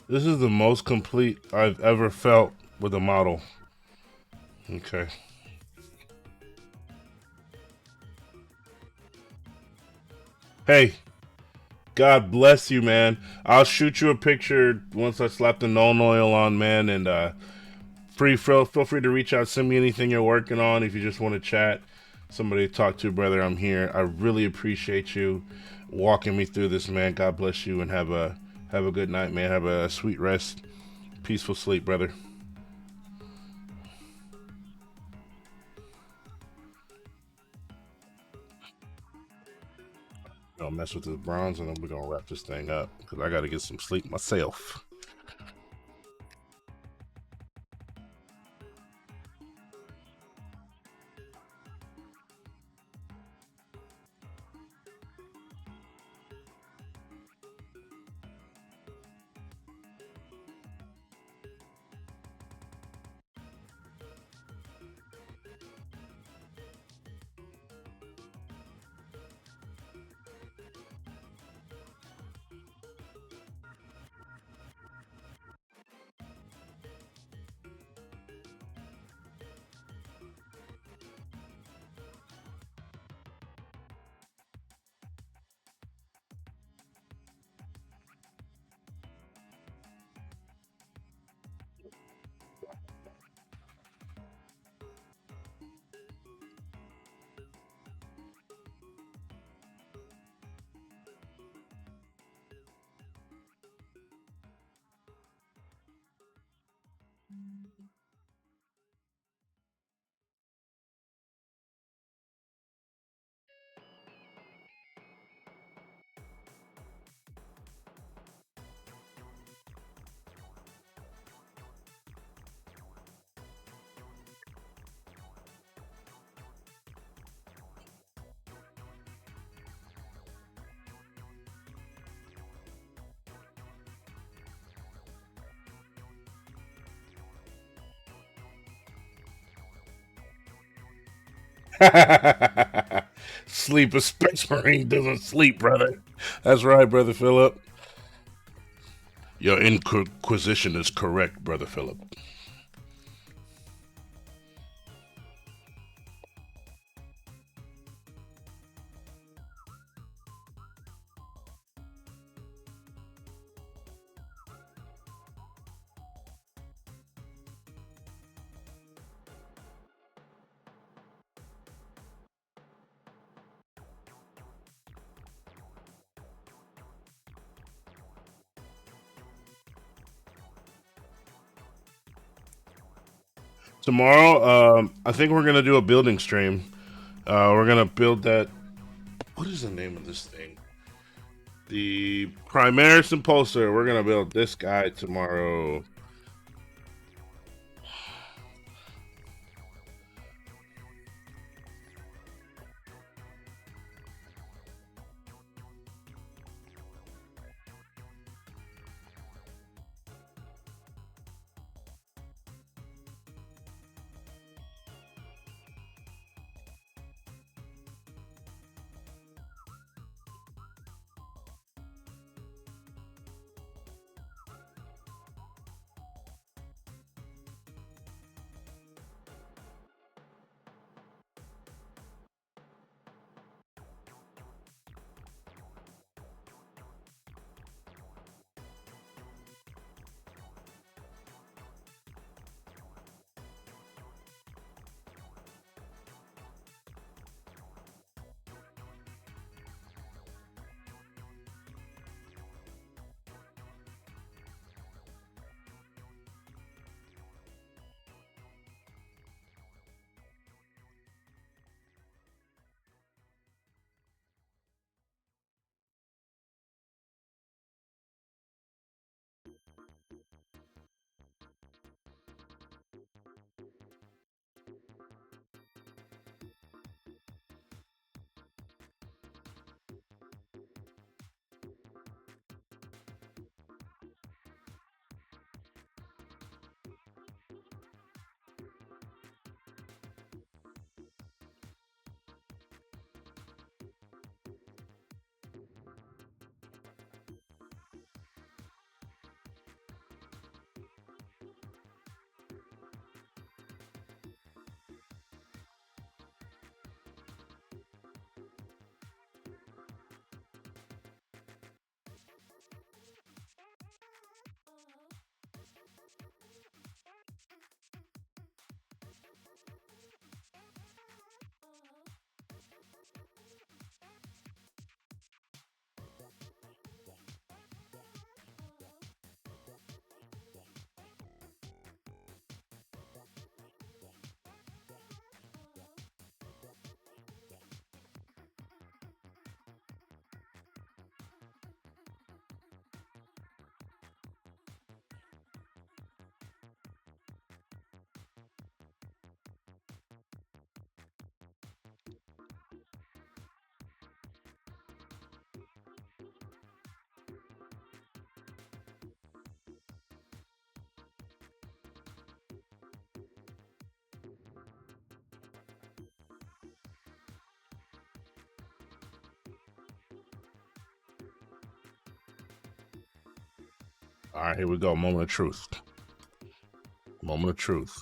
This is the most complete I've ever felt with a model. Okay. Hey, God bless you, man. I'll shoot you a picture once I slap the known oil on, man. And feel free to reach out, send me anything you're working on. If you just want to chat, somebody to talk to, brother, I'm here. I really appreciate you walking me through this, man. God bless you, and have a good night, man. Have a sweet rest, peaceful sleep, brother. I'll mess with this bronze, and then we're gonna wrap this thing up because I got to get some sleep myself. Sleep, a space marine doesn't sleep, brother. That's right, brother Philip. Your inquisition is correct, brother Philip. Tomorrow, I think we're gonna do a building stream. We're gonna build that. What is the name of this thing? The Primaris Impulsor. We're gonna build this guy tomorrow. All right, here we go. Moment of truth. Moment of truth.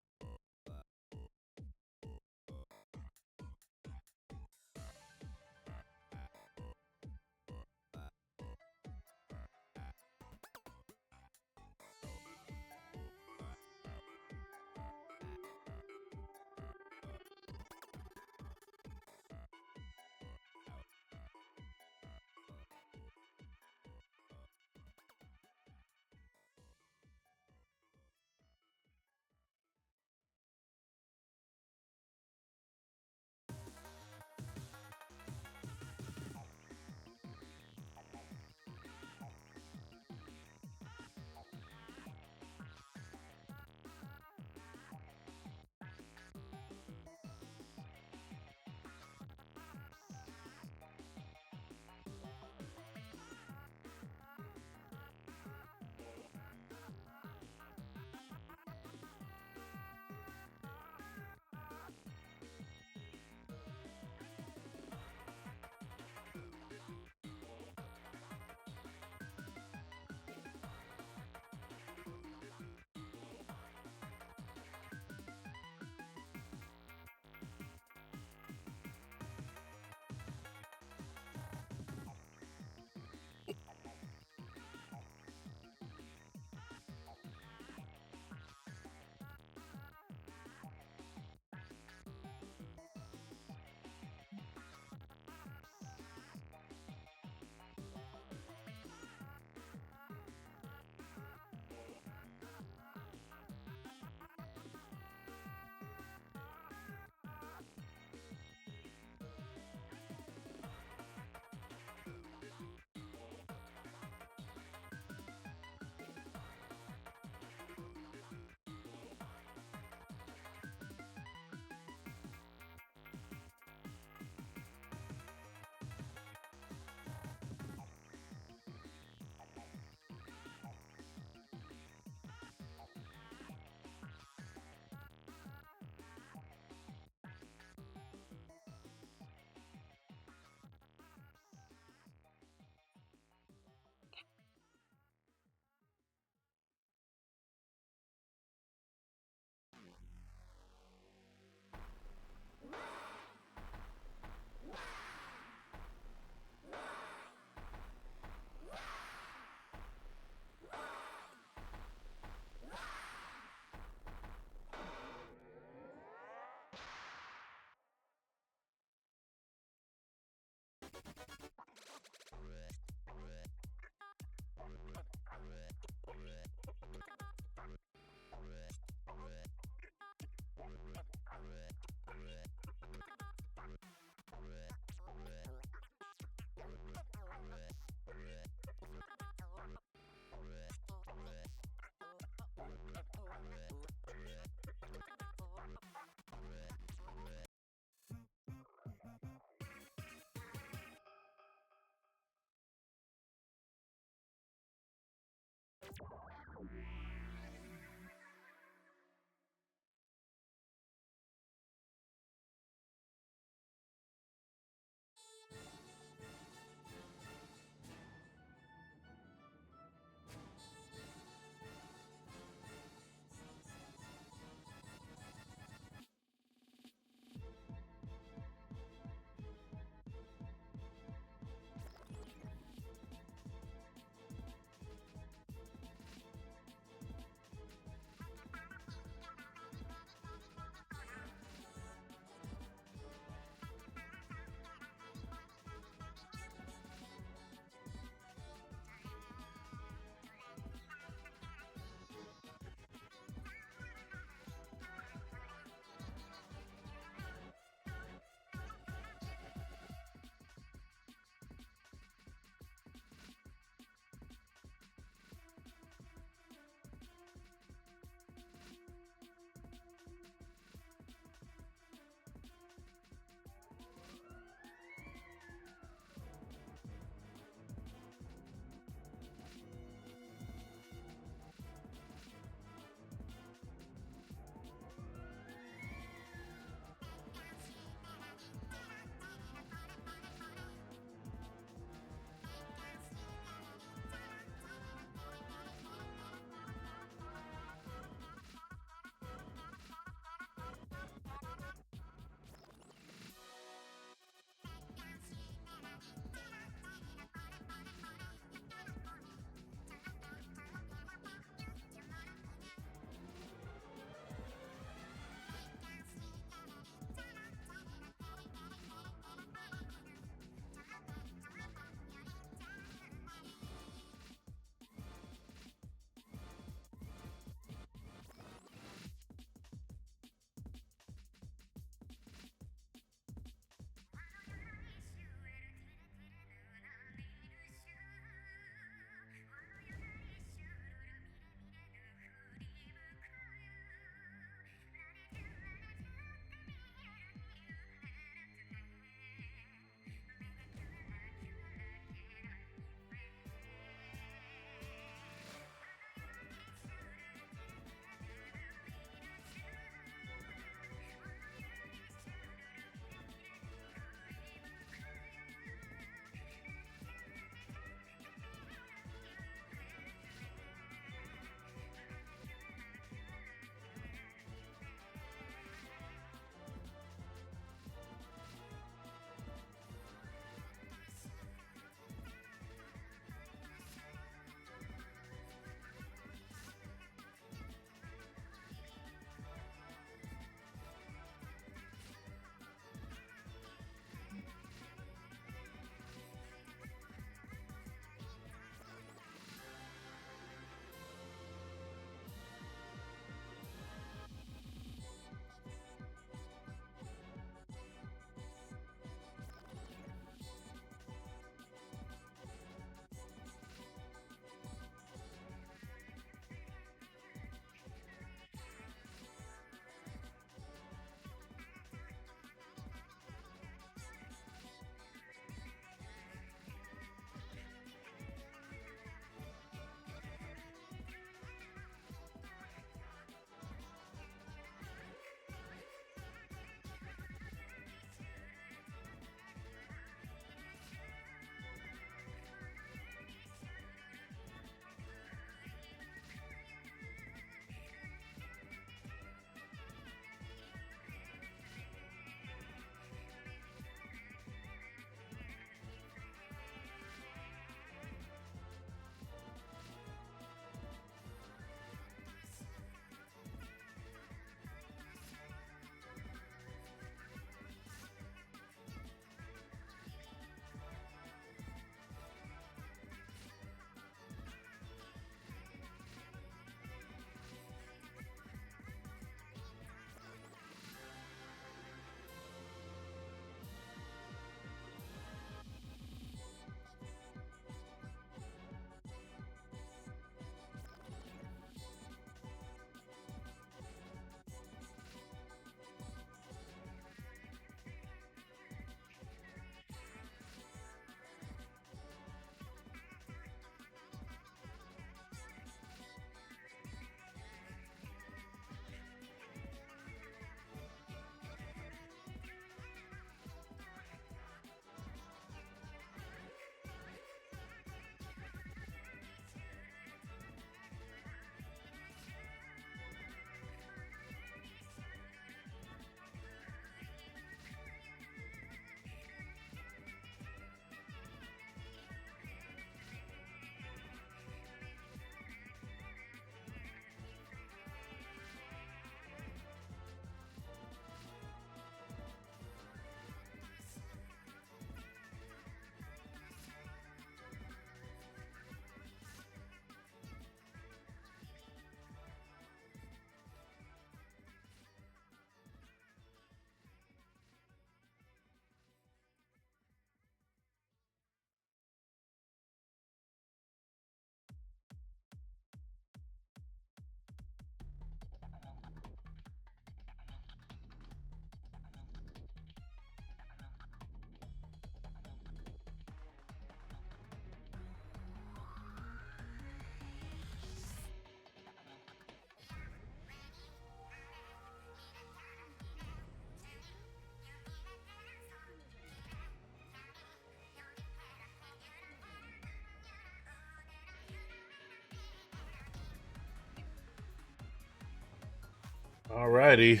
Alrighty.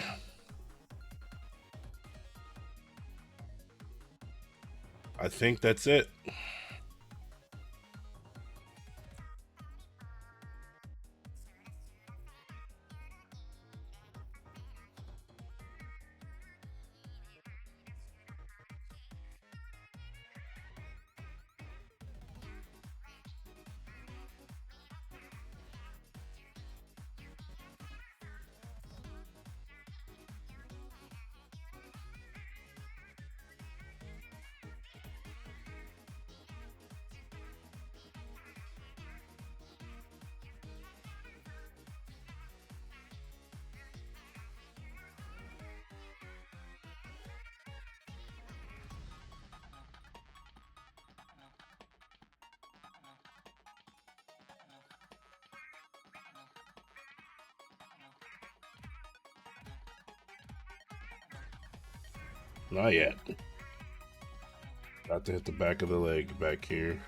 I think that's it. Not yet. About to hit the back of the leg back here.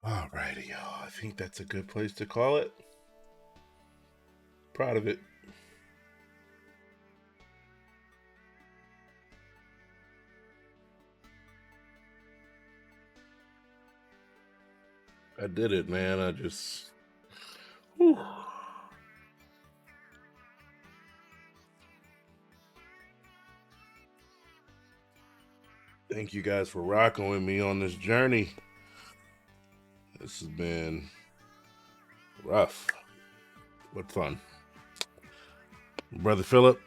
Alrighty, y'all. I think that's a good place to call it. Proud of it. I did it, man. I just. Whew. Thank you guys for rocking with me on this journey. This has been rough, but fun. Brother Philip,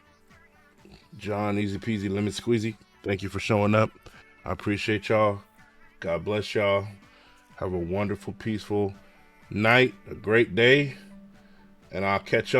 John, easy peasy, lemon squeezy. Thank you for showing up. I appreciate y'all. God bless y'all. Have a wonderful, peaceful night, a great day, and I'll catch y'all